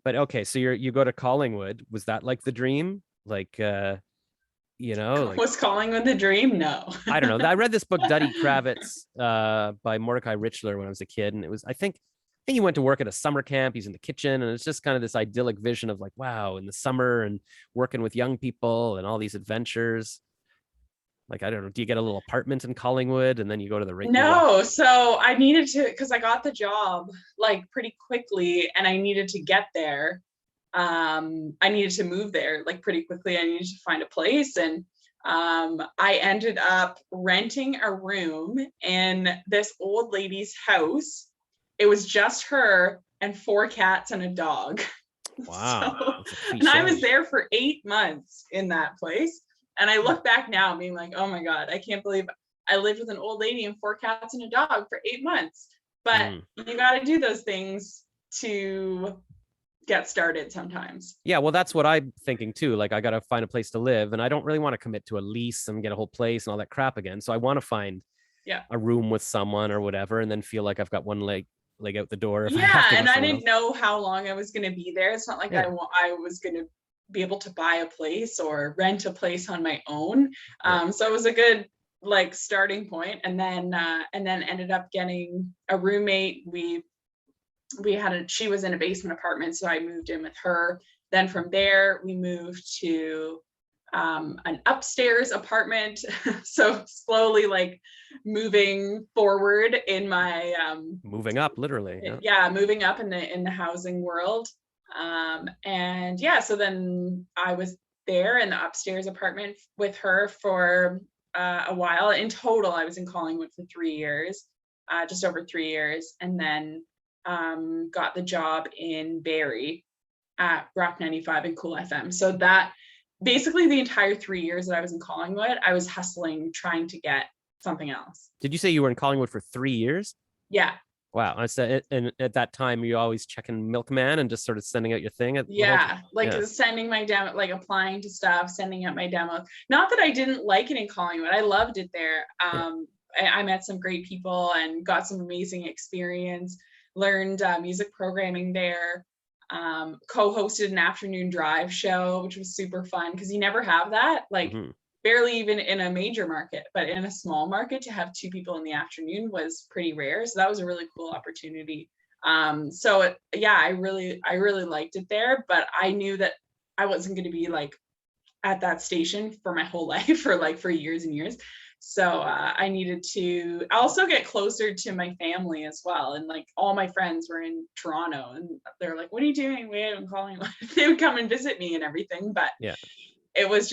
But okay, so you go to Collingwood. Was that like the dream? Like, was Collingwood the dream? No. I don't know. I read this book, Duddy Kravitz, by Mordecai Richler, when I was a kid, and it was, I think he went to work at a summer camp. He's in the kitchen, and it's just kind of this idyllic vision of like, wow, in the summer and working with young people and all these adventures. Like, I don't know, do you get a little apartment in Collingwood and then you go to the ring? No, so I needed to, because I got the job like pretty quickly, and I needed to get there. I needed to move there like pretty quickly. I needed to find a place, and I ended up renting a room in this old lady's house. It was just her and 4 cats and a dog. Wow. And I was there for 8 months in that place. And I look back now being like, oh my God, I can't believe I lived with an old lady and 4 cats and a dog for 8 months. But you got to do those things to get started sometimes. Yeah, well, that's what I'm thinking too. Like, I got to find a place to live, and I don't really want to commit to a lease and get a whole place and all that crap again. So I want to find a room with someone or whatever, and then feel like I've got one leg out the door. And I didn't know how long I was going to be there. It's not like I was going to be able to buy a place or rent a place on my own. So it was a good like starting point, and then ended up getting a roommate. She was in a basement apartment, so I moved in with her. Then from there we moved to an upstairs apartment. So slowly like moving forward in my moving up, literally. Moving up in the housing world. So then I was there in the upstairs apartment with her for a while. In total, I was in Collingwood for 3 years, just over 3 years, and then got the job in Barrie at Rock 95 and Cool FM. So that basically the entire 3 years that I was in Collingwood, I was hustling, trying to get something else. Did you say you were in Collingwood for 3 years? Yeah. Wow. And at that time, you always checking Milkman and just sort of sending out your thing at sending my demo, like applying to stuff, sending out my demos. Not that I didn't like it in Collingwood. I loved it there. I met some great people and got some amazing experience, learned music programming there, co-hosted an afternoon drive show, which was super fun because you never have that. Like barely even in a major market, but in a small market to have 2 people in the afternoon was pretty rare. So that was a really cool opportunity. I really liked it there, but I knew that I wasn't going to be like at that station for my whole life for years and years. So I needed to also get closer to my family as well. And like all my friends were in Toronto and they're like, what are you doing? I'm calling. They would come and visit me and everything. But it was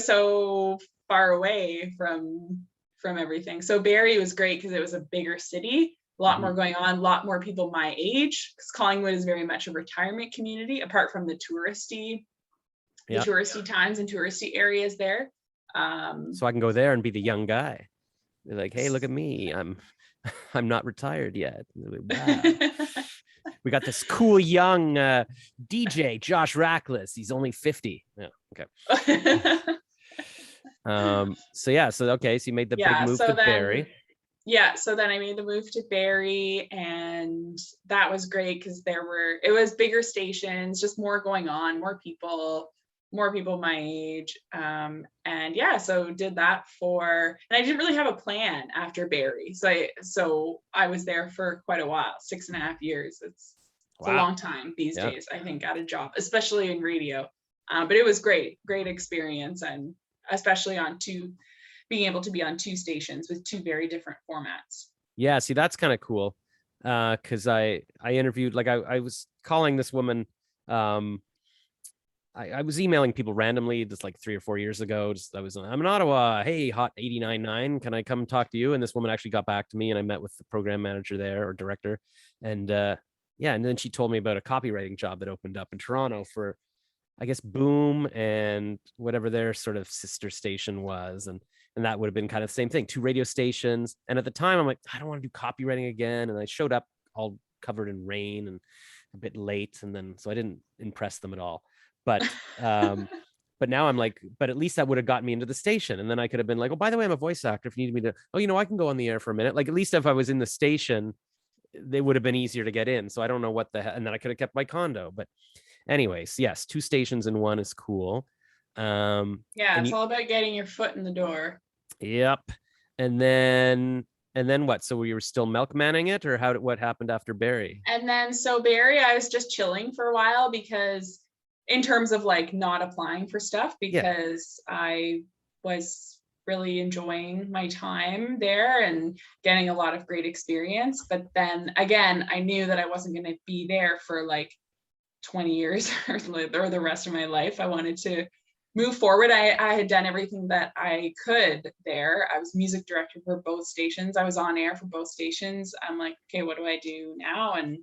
so far away from everything. So Barrie was great because it was a bigger city, a lot more going on, a lot more people my age, because Collingwood is very much a retirement community, apart from the touristy times and touristy areas there. So I can go there and be the young guy. They're like, hey, look at me. I'm not retired yet. Like, wow. We got this cool young DJ, Josh Rackless. He's only 50. Yeah. Okay. So you made the big move to Barrie. Yeah, so then I made the move to Barrie, and that was great because it was bigger stations, just more going on, more people my age. So did that and I didn't really have a plan after Barrie. So I was there for quite a while, 6.5 years. It's a long time these days, I think, at a job, especially in radio. But it was great experience, and especially being able to be on 2 stations with 2 very different formats. Yeah, see, that's kind of cool. Because I interviewed, like I was calling this woman. I was emailing people randomly just like 3 or 4 years ago. I'm in Ottawa. Hey, hot 89.9. Can I come talk to you? And this woman actually got back to me, and I met with the program manager there, or director. And and then she told me about a copywriting job that opened up in Toronto for, I guess, Boom and whatever their sort of sister station was. And that would have been kind of the same thing, 2 radio stations. And at the time I'm like, I don't want to do copywriting again. And I showed up all covered in rain and a bit late. And then, so I didn't impress them at all. But now I'm like, but at least that would have gotten me into the station. And then I could have been like, oh, by the way, I'm a voice actor. If you need me to, I can go on the air for a minute. Like, at least if I was in the station, they would have been easier to get in. So I don't know what and then I could have kept my condo. But anyways, yes, 2 stations in one is cool. It's all about getting your foot in the door. Yep. And then what? So we were still milkmanning it, or what happened after Barrie? And then so Barrie, I was just chilling for a while, because in terms of like not applying for stuff, because I was really enjoying my time there and getting a lot of great experience. But then again, I knew that I wasn't going to be there for like 20 years or the rest of my life. I wanted to move forward. I had done everything that I could there. I was music director for both stations. I was on air for both stations. I'm like, okay, what do I do now? And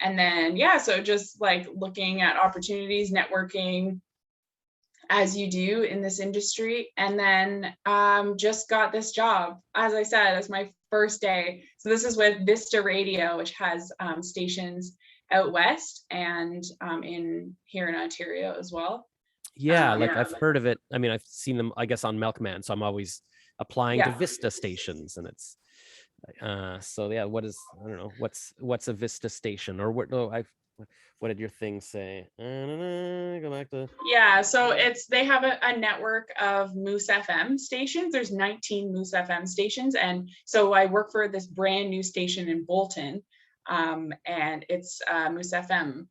then, so just like looking at opportunities, networking, as you do in this industry. And then just got this job, as I said, as my first day. So this is with Vista Radio, which has stations out west and here in Ontario as well. I've heard of it. I mean, I've seen them, I guess, on Milkman. So I'm always applying to Vista stations, and it's what is, I don't know, what's a Vista station, or what? No, what did your thing say? Go back to. So they have a network of Moose FM stations. There's 19 Moose FM stations, and so I work for this brand new station in Bolton, and it's Moose FM.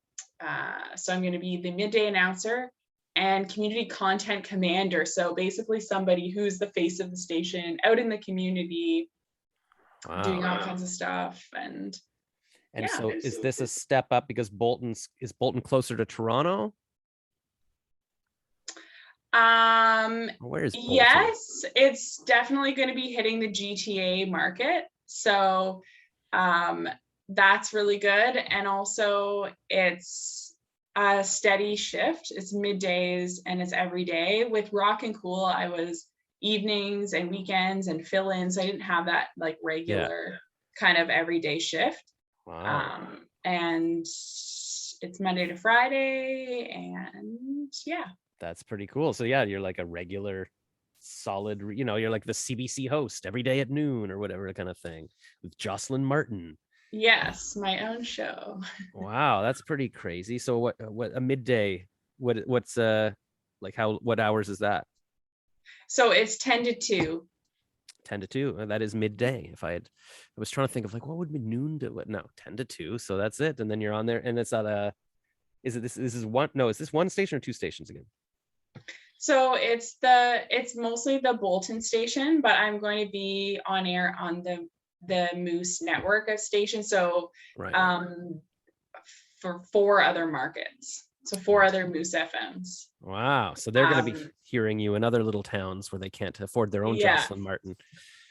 So I'm going to be the midday announcer and community content commander. So basically somebody who's the face of the station out in the community, doing all kinds of stuff. And so is this a step up because is Bolton closer to Toronto? Where is Bolton? Yes, it's definitely going to be hitting the GTA market. So that's really good. And also it's a steady shift. It's middays and it's every day. With Rock and Cool, I was evenings and weekends and fill-ins. So I didn't have that like regular kind of everyday shift. Wow. And it's Monday to Friday, and yeah. That's pretty cool. So yeah, you're like a regular solid, you're like the CBC host every day at noon or whatever kind of thing with Jocelyn Martin. Yes, my own show. Wow, that's pretty crazy. So what a midday, what's like what hours is that? So it's 10 to 2. 10 to 2. That is midday. I was trying to think of like what would be noon to what? No, 10 to 2. So that's it. And then you're on there and it's at is this one? No, is this one station or two stations again? So it's mostly the Bolton station, but I'm going to be on air on the Moose network of stations. So right. For 4 other markets. So 4 other Moose FMs. Wow. So they're going to be hearing you in other little towns where they can't afford their own Jocelyn Martin.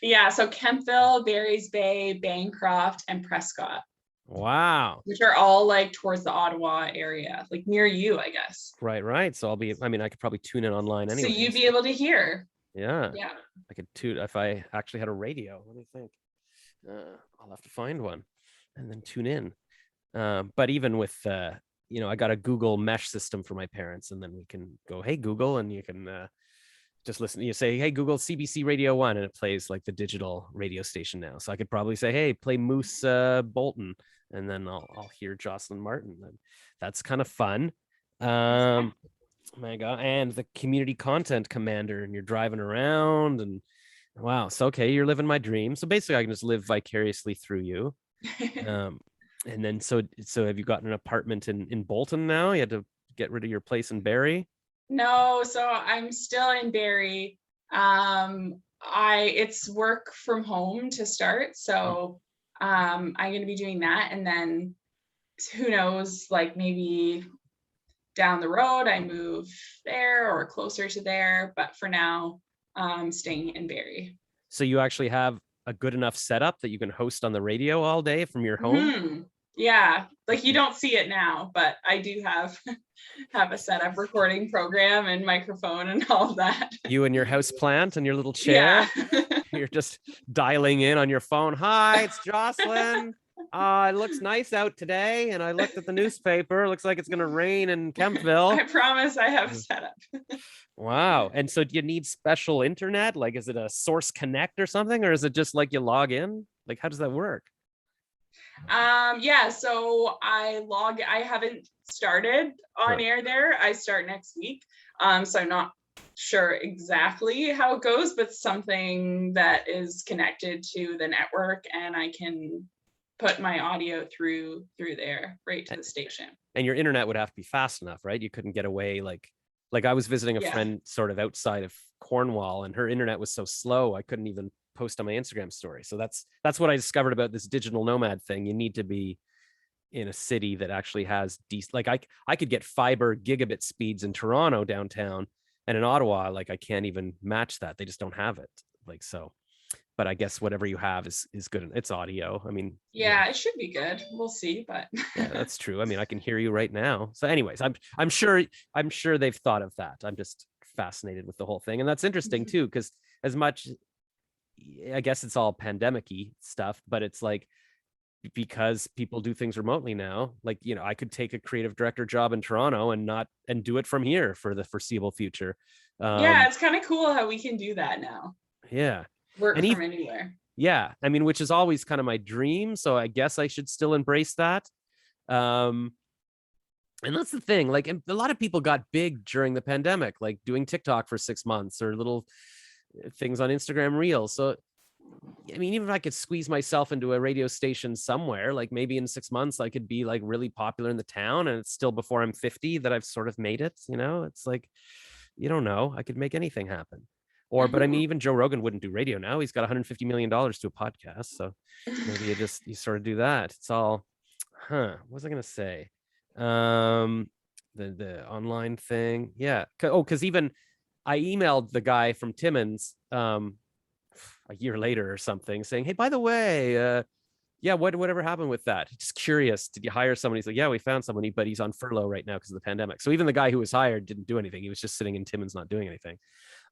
Yeah. So Kemptville, Barry's Bay, Bancroft, and Prescott. Wow. Which are all like towards the Ottawa area, like near you, I guess. Right. So I could probably tune in online anyway. So you'd be able to hear. Yeah. I could tune if I actually had a radio. What do you think? I'll have to find one and then tune in. But even with, I got a Google Mesh system for my parents, and then we can go, hey, Google, and you can just listen. You say, hey, Google, CBC Radio 1, and it plays like the digital radio station now. So I could probably say, hey, play Moose Bolton, and then I'll hear Jocelyn Martin. And that's kind of fun. My God. And the community content commander, and you're driving around, and wow. So, okay, you're living my dream. So basically I can just live vicariously through you. And then so have you gotten an apartment in Bolton now? You had to get rid of your place in Barrie? No, so I'm still in Barrie. It's work from home to start. So I'm going to be doing that. And then who knows, like maybe down the road, I move there or closer to there. But for now, I'm staying in Barrie. So you actually have a good enough setup that you can host on the radio all day from your home? Mm-hmm. Yeah, like you don't see it now, but I do have a setup recording program and microphone and all of that. You and your house plant and your little chair. Yeah. You're just dialing in on your phone. Hi, it's Jocelyn. It looks nice out today, and I looked at the newspaper. Looks like it's going to rain in Kemptville. I promise I have a setup. Wow. And so do you need special internet? Like, is it a Source Connect or something? Or is it just like you log in? Like, how does that work? So I haven't started on air there. I start next week. So I'm not sure exactly how it goes, but something that is connected to the network, and I can put my audio through there right to the station. And your internet would have to be fast enough, right? You couldn't get away like I was visiting a friend sort of outside of Cornwall, and her internet was so slow I couldn't even post on my Instagram story. So that's what I discovered about this digital nomad thing. You need to be in a city that actually has decent, like I could get fiber gigabit speeds in Toronto downtown, and in Ottawa, like I can't even match that. They just don't have it. Like, so, but I guess whatever you have is good. It's audio. I mean, it should be good. We'll see, but yeah, that's true. I mean, I can hear you right now. So anyways, I'm sure they've thought of that. I'm just fascinated with the whole thing. And that's interesting too, because as much, I guess it's all pandemic-y stuff, but it's like, because people do things remotely now, like, I could take a creative director job in Toronto and do it from here for the foreseeable future. It's kind of cool how we can do that now. Yeah. Work from anywhere. Yeah. I mean, which is always kind of my dream. So I guess I should still embrace that. And that's the thing, like, a lot of people got big during the pandemic, like doing TikTok for 6 months or little things on Instagram Reels. So, I mean, even if I could squeeze myself into a radio station somewhere, like maybe in 6 months, I could be like really popular in the town, and it's still before I'm 50 that I've sort of made it, it's like, you don't know, I could make anything happen. But I mean, even Joe Rogan wouldn't do radio now. He's got $150 million to a podcast. So maybe you sort of do that. It's all, what was I going to say? The online thing. Yeah. Because even I emailed the guy from Timmins a year later or something saying, hey, by the way, Yeah, whatever happened with that? Just curious. Did you hire somebody? He's like, yeah, we found somebody, but he's on furlough right now because of the pandemic. So even the guy who was hired didn't do anything. He was just sitting in Timmins not doing anything.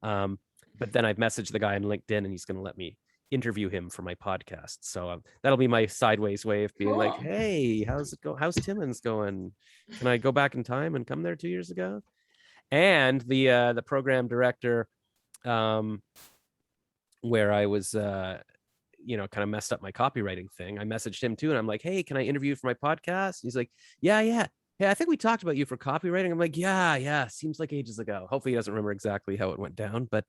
But then I've messaged the guy on LinkedIn and he's going to let me interview him for my podcast. So that'll be my sideways way of being like, hey, how's it go? How's Timmins going? Can I go back in time and come there 2 years ago? And the program director, where I was, kind of messed up my copywriting thing. I messaged him too. And I'm like, hey, can I interview you for my podcast? He's like, yeah. I think we talked about you for copywriting. I'm like, yeah. Seems like ages ago. Hopefully he doesn't remember exactly how it went down, but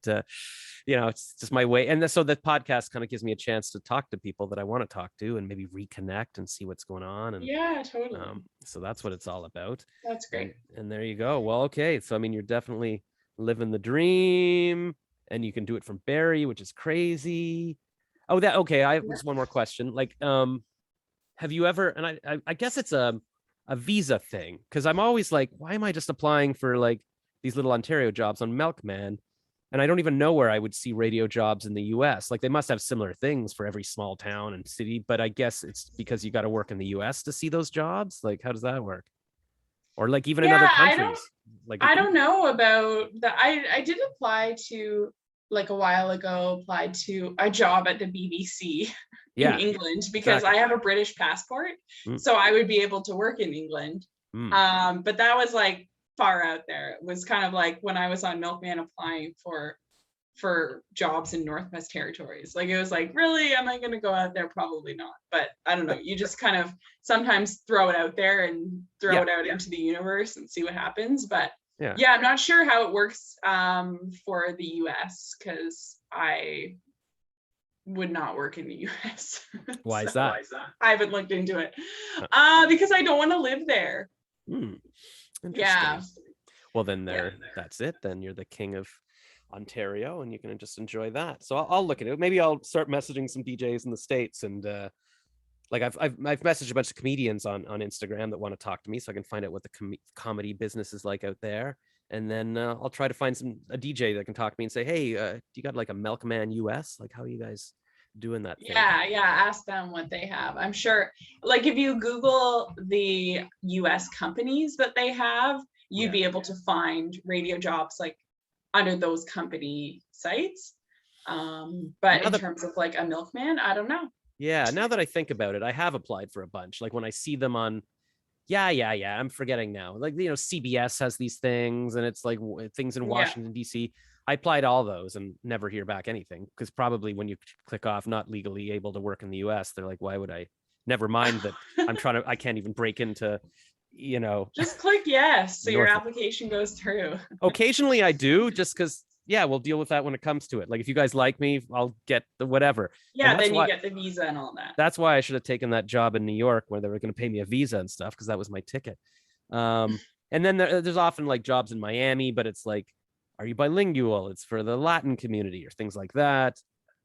it's just my way. And so the podcast kind of gives me a chance to talk to people that I want to talk to and maybe reconnect and see what's going on. And yeah, totally. So that's what it's all about. That's great. And there you go. Well, okay. So, I mean, you're definitely living the dream and you can do it from Barrie, which is crazy. Oh, okay. I have just one more question. Like, have you ever, and I guess it's a visa thing, because I'm always like, why am I just applying for like these little Ontario jobs on Milkman? And I don't even know where I would see radio jobs in the US. Like they must have similar things for every small town and city, but I guess it's because you got to work in the US to see those jobs. Like, how does that work? Or like even in other countries? I don't know about that. I did apply to, like a while ago, applied to a job at the BBC in England because I have a British passport. So I would be able to work in England. But that was like far out there. It was kind of like when I was on Milkman applying for jobs in Northwest Territories. Like it was like, really, am I going to go out there? Probably not. But I don't know. You just kind of sometimes throw it out there and throw it out into the universe and see what happens. But yeah, I'm not sure how it works for the US because I would not work in the US. Why is that? I haven't looked into it. Because I don't want to live there. Yeah. Well, then that's it. Then you're the king of Ontario and you can just enjoy that. So I'll look at it. Maybe I'll start messaging some DJs in the States and like I've messaged a bunch of comedians on Instagram that want to talk to me so I can find out what the comedy business is like out there. And then I'll try to find a DJ that can talk to me and say, hey, do you got like a Milkman US? Like, how are you guys doing that thing? Yeah. Ask them what they have. I'm sure, like if you Google the US companies that they have, you'd be able to find radio jobs like under those company sites. But in terms of like a Milkman, I don't know. Yeah, now that I think about it, I have applied for a bunch. Like when I see them on, I'm forgetting now. Like, CBS has these things and it's like things in Washington, D.C. I applied all those and never hear back anything because probably when you click off not legally able to work in the U.S., they're like, why would I? Never mind that I can't even break into, Just click yes so your application goes through. Occasionally I do just because we'll deal with that when it comes to it. Like if you guys like me, I'll get the whatever. Yeah, then you get the visa and all that. That's why I should have taken that job in New York where they were going to pay me a visa and stuff because that was my ticket. And then there's often like jobs in Miami, but it's like, are you bilingual? It's for the Latin community or things like that.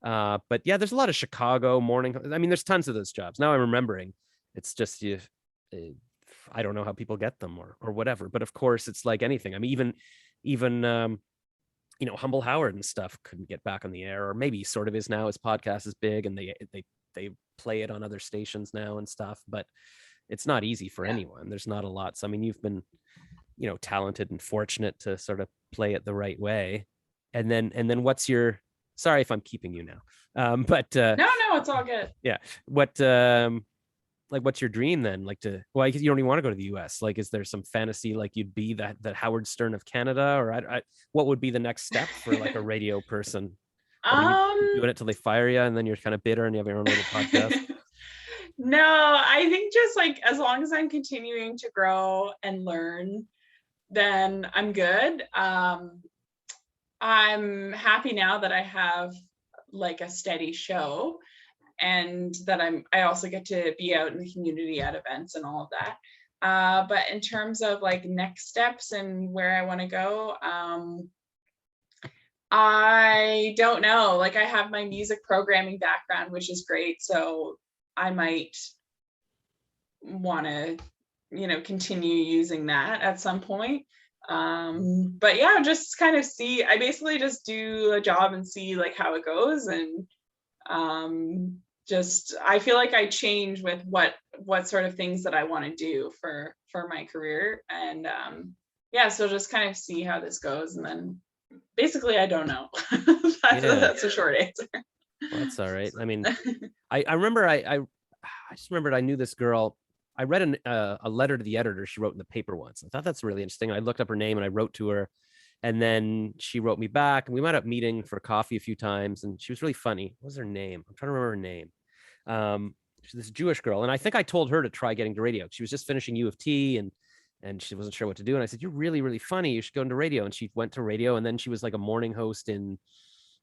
But yeah, there's a lot of Chicago morning. I mean, there's tons of those jobs. Now I'm remembering. It's just I don't know how people get them or whatever. But of course, it's like anything. I mean, even Humble Howard and stuff couldn't get back on the air, or maybe sort of is now. His podcast is big and they play it on other stations now and stuff, but it's not easy for anyone. There's not a lot. So, I mean, you've been, talented and fortunate to sort of play it the right way. And then what's your, sorry if I'm keeping you now. But no, it's all good. Yeah. What's your dream then? Like you don't even want to go to the US. Like, is there some fantasy like you'd be that Howard Stern of Canada, or what would be the next step for like a radio person? You doing it till they fire you and then you're kind of bitter and you have your own little podcast? No, I think just like as long as I'm continuing to grow and learn, then I'm good. I'm happy now that I have like a steady show and that I also get to be out in the community at events and all of that. But in terms of like next steps and where I want to go, I don't know. Like I have my music programming background, which is great. So I might want to, continue using that at some point. But yeah, just kind of see, I basically just do a job and see like how it goes. And I feel like I change with what sort of things that I want to do for my career. And yeah, so just kind of see how this goes. And then basically I don't know. That's a short answer. Well, that's all right. I mean, I remember I just remembered I knew this girl. I read a letter to the editor she wrote in the paper once. I thought that's really interesting. I looked up her name and I wrote to her, and then she wrote me back, and we wound up meeting for coffee a few times, and she was really funny. What was her name? I'm trying to remember her name. She's this Jewish girl, and I think I told her to try getting to radio. She was just finishing U of T, and she wasn't sure what to do. And I said, "You're really, really funny. You should go into radio." And she went to radio, and then she was like a morning host in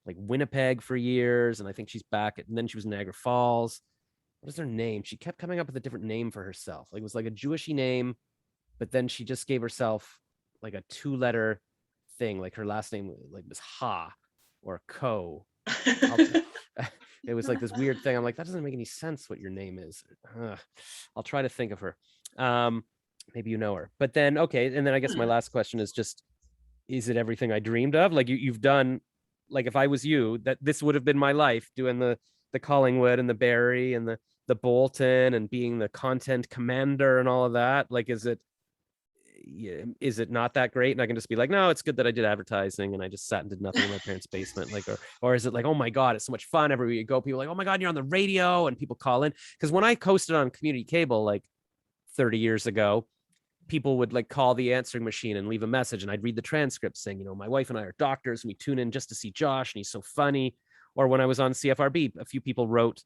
like Winnipeg for years, and I think she's back. And then she was in Niagara Falls. What is her name? She kept coming up with a different name for herself. Like it was like a Jewishy name, but then she just gave herself like a 2-letter thing. Like her last name like was Ha or Ko. It was like this weird thing. I'm like, that doesn't make any sense what your name is. I'll try to think of her. Maybe you know her. But then, okay. And then I guess my last question is just, is it everything I dreamed of? Like you've done, like if I was you, that this would have been my life, doing the Collingwood and the Barrie and the Bolton and being the content commander and all of that. Like, is it not that great? And I can just be like, no, it's good that I did advertising and I just sat and did nothing in my parents' basement. Like, or is it like, oh my God, it's so much fun. Everywhere you go, people are like, oh my God, you're on the radio, and people call in. Because when I coasted on community cable, like 30 years ago, people would like call the answering machine and leave a message, and I'd read the transcript saying, you know, my wife and I are doctors and we tune in just to see Josh and he's so funny. Or when I was on CFRB, a few people wrote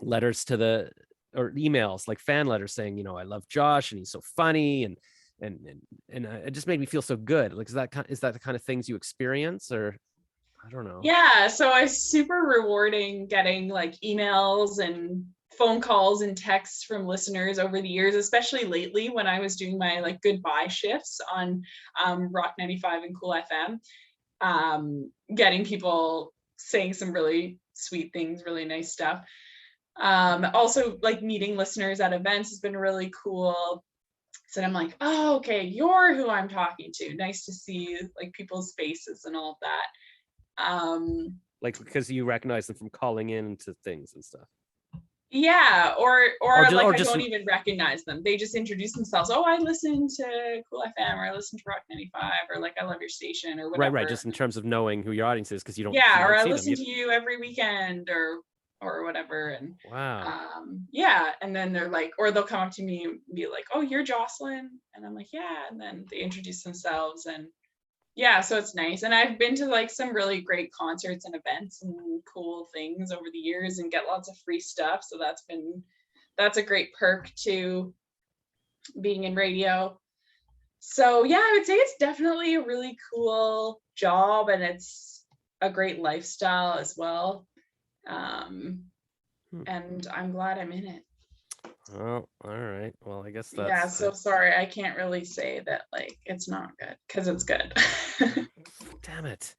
letters to or emails, like fan letters saying, you know, I love Josh and he's so funny, and it just made me feel so good. Like, is that the kind of things you experience, or I don't know? Yeah, so it's super rewarding getting like emails and phone calls and texts from listeners over the years, especially lately when I was doing my like goodbye shifts on Rock 95 and Cool FM, getting people saying some really sweet things, really nice stuff. Also like meeting listeners at events has been really cool. So I'm like, oh, okay, you're who I'm talking to. Nice to see like people's faces and all of that. Like because you recognize them from calling in to things and stuff. Yeah, or like I don't even recognize them. They just introduce themselves. Oh, I listen to Cool FM, or I listen to Rock 95, or like I love your station, or whatever. Right. Just in terms of knowing who your audience is, because you don't. Yeah, or I listen to you every weekend, or whatever. And wow. Yeah, and then they're like, or they'll come up to me and be like, "Oh, you're Jocelyn," and I'm like, "Yeah," and then they introduce themselves, and yeah, so it's nice. And I've been to like some really great concerts and events and cool things over the years and get lots of free stuff. So that's a great perk to being in radio. So yeah, I would say it's definitely a really cool job, and it's a great lifestyle as well. And I'm glad I'm in it. Oh, all right. Well, I guess that's... Yeah, so sorry, I can't really say that like it's not good, because it's good. Damn it.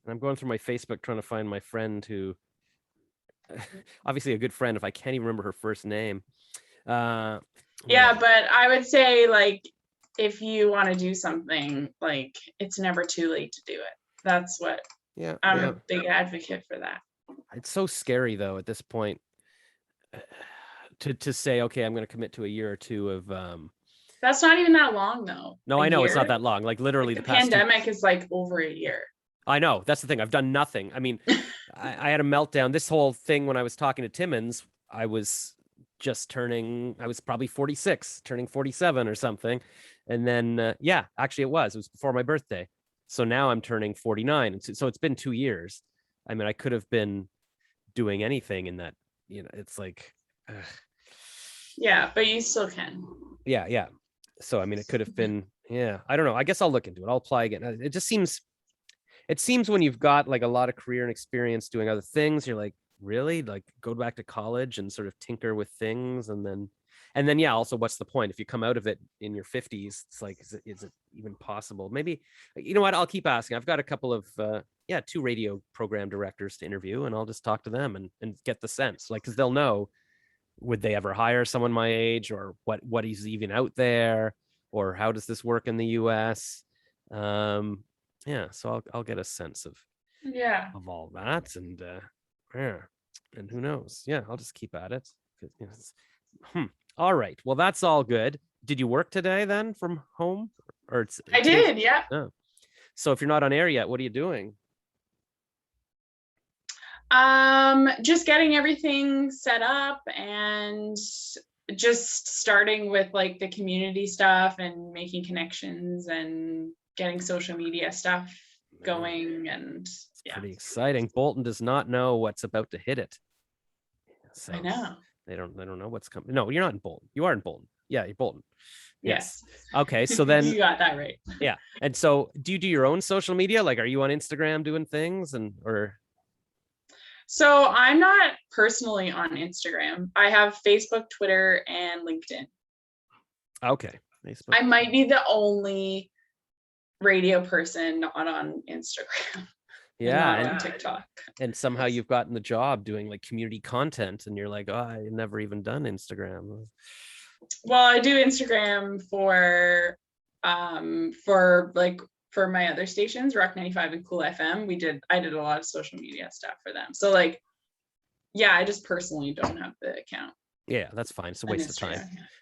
I'm going through my Facebook trying to find my friend who, obviously a good friend, if I can't even remember her first name. Yeah, but I would say like if you want to do something, like it's never too late to do it. That's what I'm a big advocate for that. It's so scary though at this point to say, okay, I'm going to commit to a year or two of that's not even that long though. No, I know it's not that long. Like literally like the pandemic is like over a year. I know, that's the thing. I've done nothing. I mean, I had a meltdown. This whole thing when I was talking to Timmins, I was probably 46, turning 47 or something. And then actually it was before my birthday. So now I'm turning 49. And so it's been 2 years. I mean, I could have been doing anything in that, you know, it's like yeah, but you still can. Yeah. So I mean, it could have been, I don't know. I guess I'll look into it. I'll apply again. It seems when you've got like a lot of career and experience doing other things, you're like, really, like go back to college and sort of tinker with things, and then also what's the point if you come out of it in your 50s? It's like, is it even possible? Maybe, you know what, I'll keep asking. I've got a couple of 2 radio program directors to interview, and I'll just talk to them and get the sense, like, because they'll know, would they ever hire someone my age, or what is even out there, or how does this work in the US? So I'll get a sense of Yeah. of all that. And yeah, and who knows? Yeah, I'll just keep at it. All right. Well, that's all good. Did you work today then from home, or I today's? did, yeah. Oh. So if you're not on air yet, what are you doing? Just getting everything set up and just starting with like the community stuff and making connections and getting social media stuff going. And it's pretty exciting. Bolton does not know what's about to hit it. So I know. They don't know what's coming. No, you're not in Bolton. You are in Bolton. Yeah, you're Bolton. Yes. Okay, so then you got that right. Yeah. And so do you do your own social media? Like, are you on Instagram doing things or? So I'm not personally on Instagram. I have Facebook, Twitter, and LinkedIn. Okay. Facebook. I might be the only radio person not on Instagram. Yeah. And not on TikTok. And somehow you've gotten the job doing like community content and you're like, oh, I never even done Instagram. Well, I do Instagram for my other stations, Rock 95 and Cool FM. I did a lot of social media stuff for them. So like, yeah, I just personally don't have the account. Yeah, that's fine. It's a waste of time.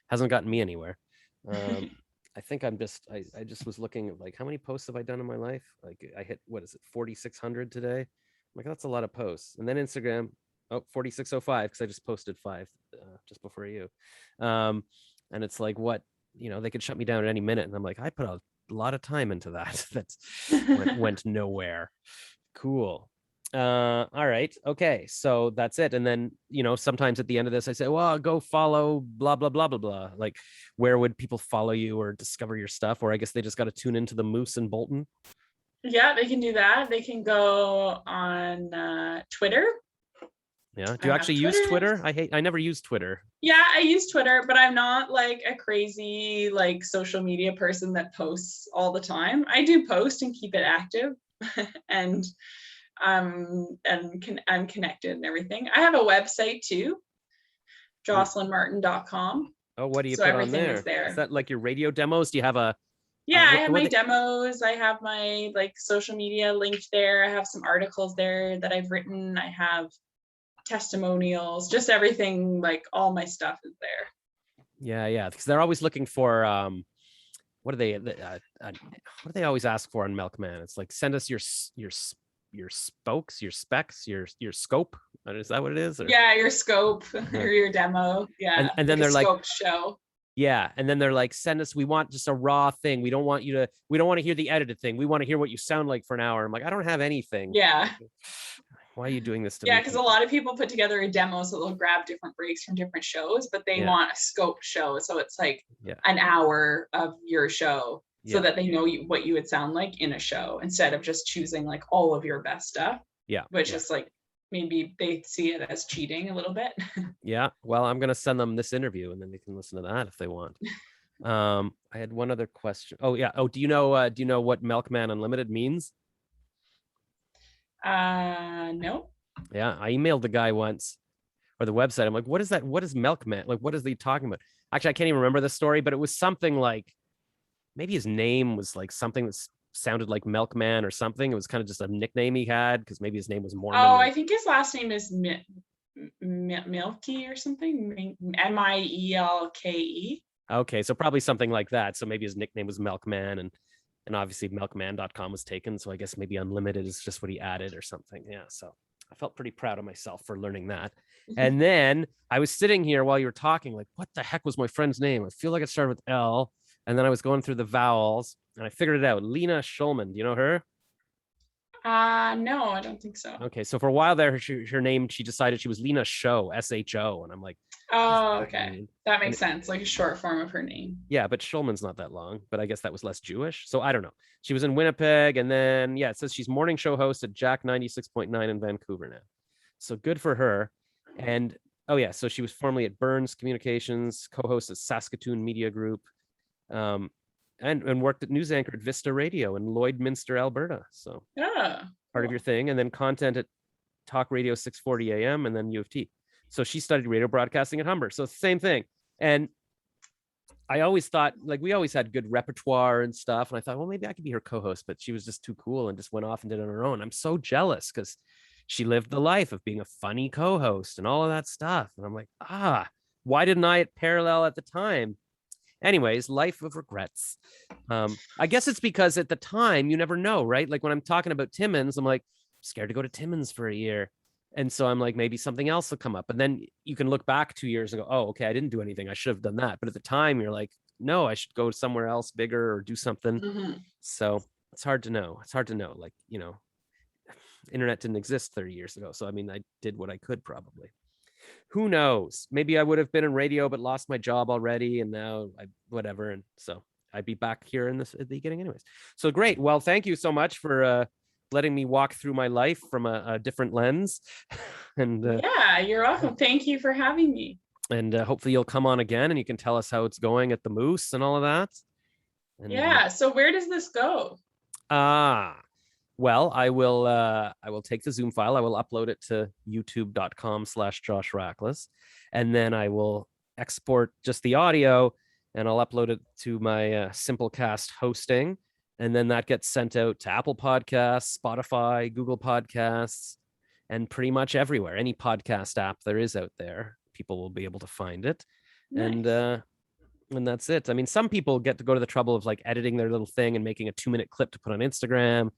Hasn't gotten me anywhere. I think I just was looking at like, how many posts have I done in my life? Like I hit, what is it, 4,600 today? I'm like, that's a lot of posts. And then Instagram, 4,605, because I just posted 5 just before you. And it's like, what, they could shut me down at any minute. And I'm like, I put a lot of time into that. That's went nowhere. Cool. All right. Okay. So that's it. And then, sometimes at the end of this, I say, well, go follow blah, blah, blah, blah, blah. Like, where would people follow you or discover your stuff? Or I guess they just got to tune into the Moose in Bolton. Yeah, they can do that. They can go on Twitter. Yeah. Do you actually use Twitter? I never use Twitter. Yeah, I use Twitter, but I'm not like a crazy like social media person that posts all the time. I do post and keep it active. and I'm connected and everything. I have a website too, jocelynmartin.com. Oh, what do you put on there? Is that like your radio demos? Do you have a? Yeah, I have my demos. I have my like social media linked there. I have some articles there that I've written. I have testimonials, just everything, like all my stuff is there. Yeah, because they're always looking for what do they always ask for on Milkman? It's like, send us your spokes, your specs, your scope. Is that what it is? Or? Yeah, your scope or your demo. Yeah, and then they're like, show. Yeah, and then they're like, send us. We want just a raw thing. We don't want to hear the edited thing. We want to hear what you sound like for an hour. I'm like, I don't have anything. Yeah. Why are you doing this to me? Yeah, because a lot of people put together a demo, so they'll grab different breaks from different shows, but they want a scope show. So it's like an hour of your show so that they know what you would sound like in a show instead of just choosing like all of your best stuff. Yeah. Which is like, maybe they see it as cheating a little bit. Yeah. Well, I'm going to send them this interview and then they can listen to that if they want. I had one other question. Oh, yeah. Oh, do you know what Milkman Unlimited means? No. Yeah, I emailed the guy once, or the website. I'm like, what is that? What is Milkman? Like, what is he talking about? Actually, I can't even remember the story, but it was something like, maybe his name was like something that sounded like Milkman or something. It was kind of just a nickname he had because maybe his name was Mormon. Oh, I think his last name is Milky or something. Mielke. Okay, so probably something like that. So maybe his nickname was Milkman, and obviously milkman.com was taken. So I guess maybe unlimited is just what he added or something. Yeah. So I felt pretty proud of myself for learning that. And then I was sitting here while you were talking, like, what the heck was my friend's name? I feel like it started with L. And then I was going through the vowels and I figured it out. Lena Schulman. Do you know her? No, I don't think so. Okay. So for a while there, her name, she decided she was Lena Sho, SHO. And I'm like, oh, okay. That makes sense. Like a short form of her name. Yeah, but Schulman's not that long, but I guess that was less Jewish. So I don't know. She was in Winnipeg. And then, yeah, it says she's morning show host at Jack 96.9 in Vancouver now. So good for her. And, oh yeah, so she was formerly at Burns Communications, co-host at Saskatoon Media Group, and worked at news anchor at Vista Radio in Lloydminster, Alberta. So part of your thing. And then content at Talk Radio 640 AM and then U of T. So she studied radio broadcasting at Humber. So it's the same thing. And I always thought, like, we always had good repertoire and stuff. And I thought, well, maybe I could be her co-host, but she was just too cool and just went off and did it on her own. I'm so jealous because she lived the life of being a funny co-host and all of that stuff. And I'm like, why didn't I at Parallel at the time? Anyways, life of regrets. I guess it's because at the time you never know, right? Like when I'm talking about Timmins, I'm like, scared to go to Timmins for a year. And so I'm like, maybe something else will come up. And then you can look back 2 years and go, oh, okay, I didn't do anything. I should have done that. But at the time, you're like, no, I should go somewhere else bigger or do something. Mm-hmm. So it's hard to know. It's hard to know. Like, you know, internet didn't exist 30 years ago. So, I mean, I did what I could probably. Who knows? Maybe I would have been in radio, but lost my job already. And now whatever. And so I'd be back here in this at the beginning anyways. So great. Well, thank you so much for letting me walk through my life from a different lens. And yeah, you're welcome. Thank you for having me. And hopefully you'll come on again and you can tell us how it's going at the Moose and all of that. And, yeah. So where does this go? Well, I will take the Zoom file. I will upload it to youtube.com/Josh Rackless. And then I will export just the audio and I'll upload it to my Simplecast hosting. And then that gets sent out to Apple Podcasts, Spotify, Google Podcasts, and pretty much everywhere. Any podcast app there is out there, people will be able to find it. Nice. And that's it. I mean, some people get to go to the trouble of like editing their little thing and making a 2-minute clip to put on Instagram. And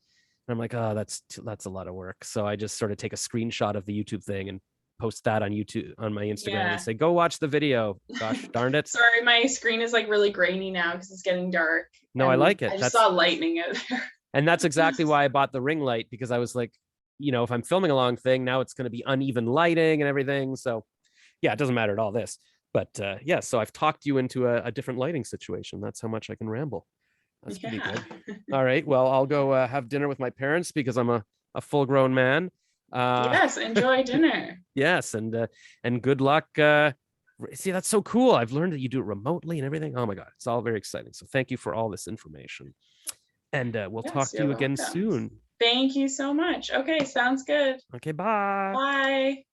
I'm like, oh, that's a lot of work. So I just sort of take a screenshot of the YouTube thing and post that on YouTube, on my Instagram, and say, go watch the video. Gosh darn it. Sorry, my screen is like really grainy now because it's getting dark. No, I like it. I just saw lightning out there. And that's exactly why I bought the ring light, because I was like, you know, if I'm filming a long thing, now it's going to be uneven lighting and everything. So yeah, it doesn't matter at all this. But yeah, so I've talked you into a different lighting situation. That's how much I can ramble. That's pretty good. All right. Well, I'll go have dinner with my parents because I'm a full grown man. Yes, enjoy dinner. Yes, and good luck. See, that's so cool. I've learned that you do it remotely and everything. Oh my God, it's all very exciting. So thank you for all this information. And we'll talk to you again soon. Thank you so much. Okay, sounds good. Okay, bye. Bye.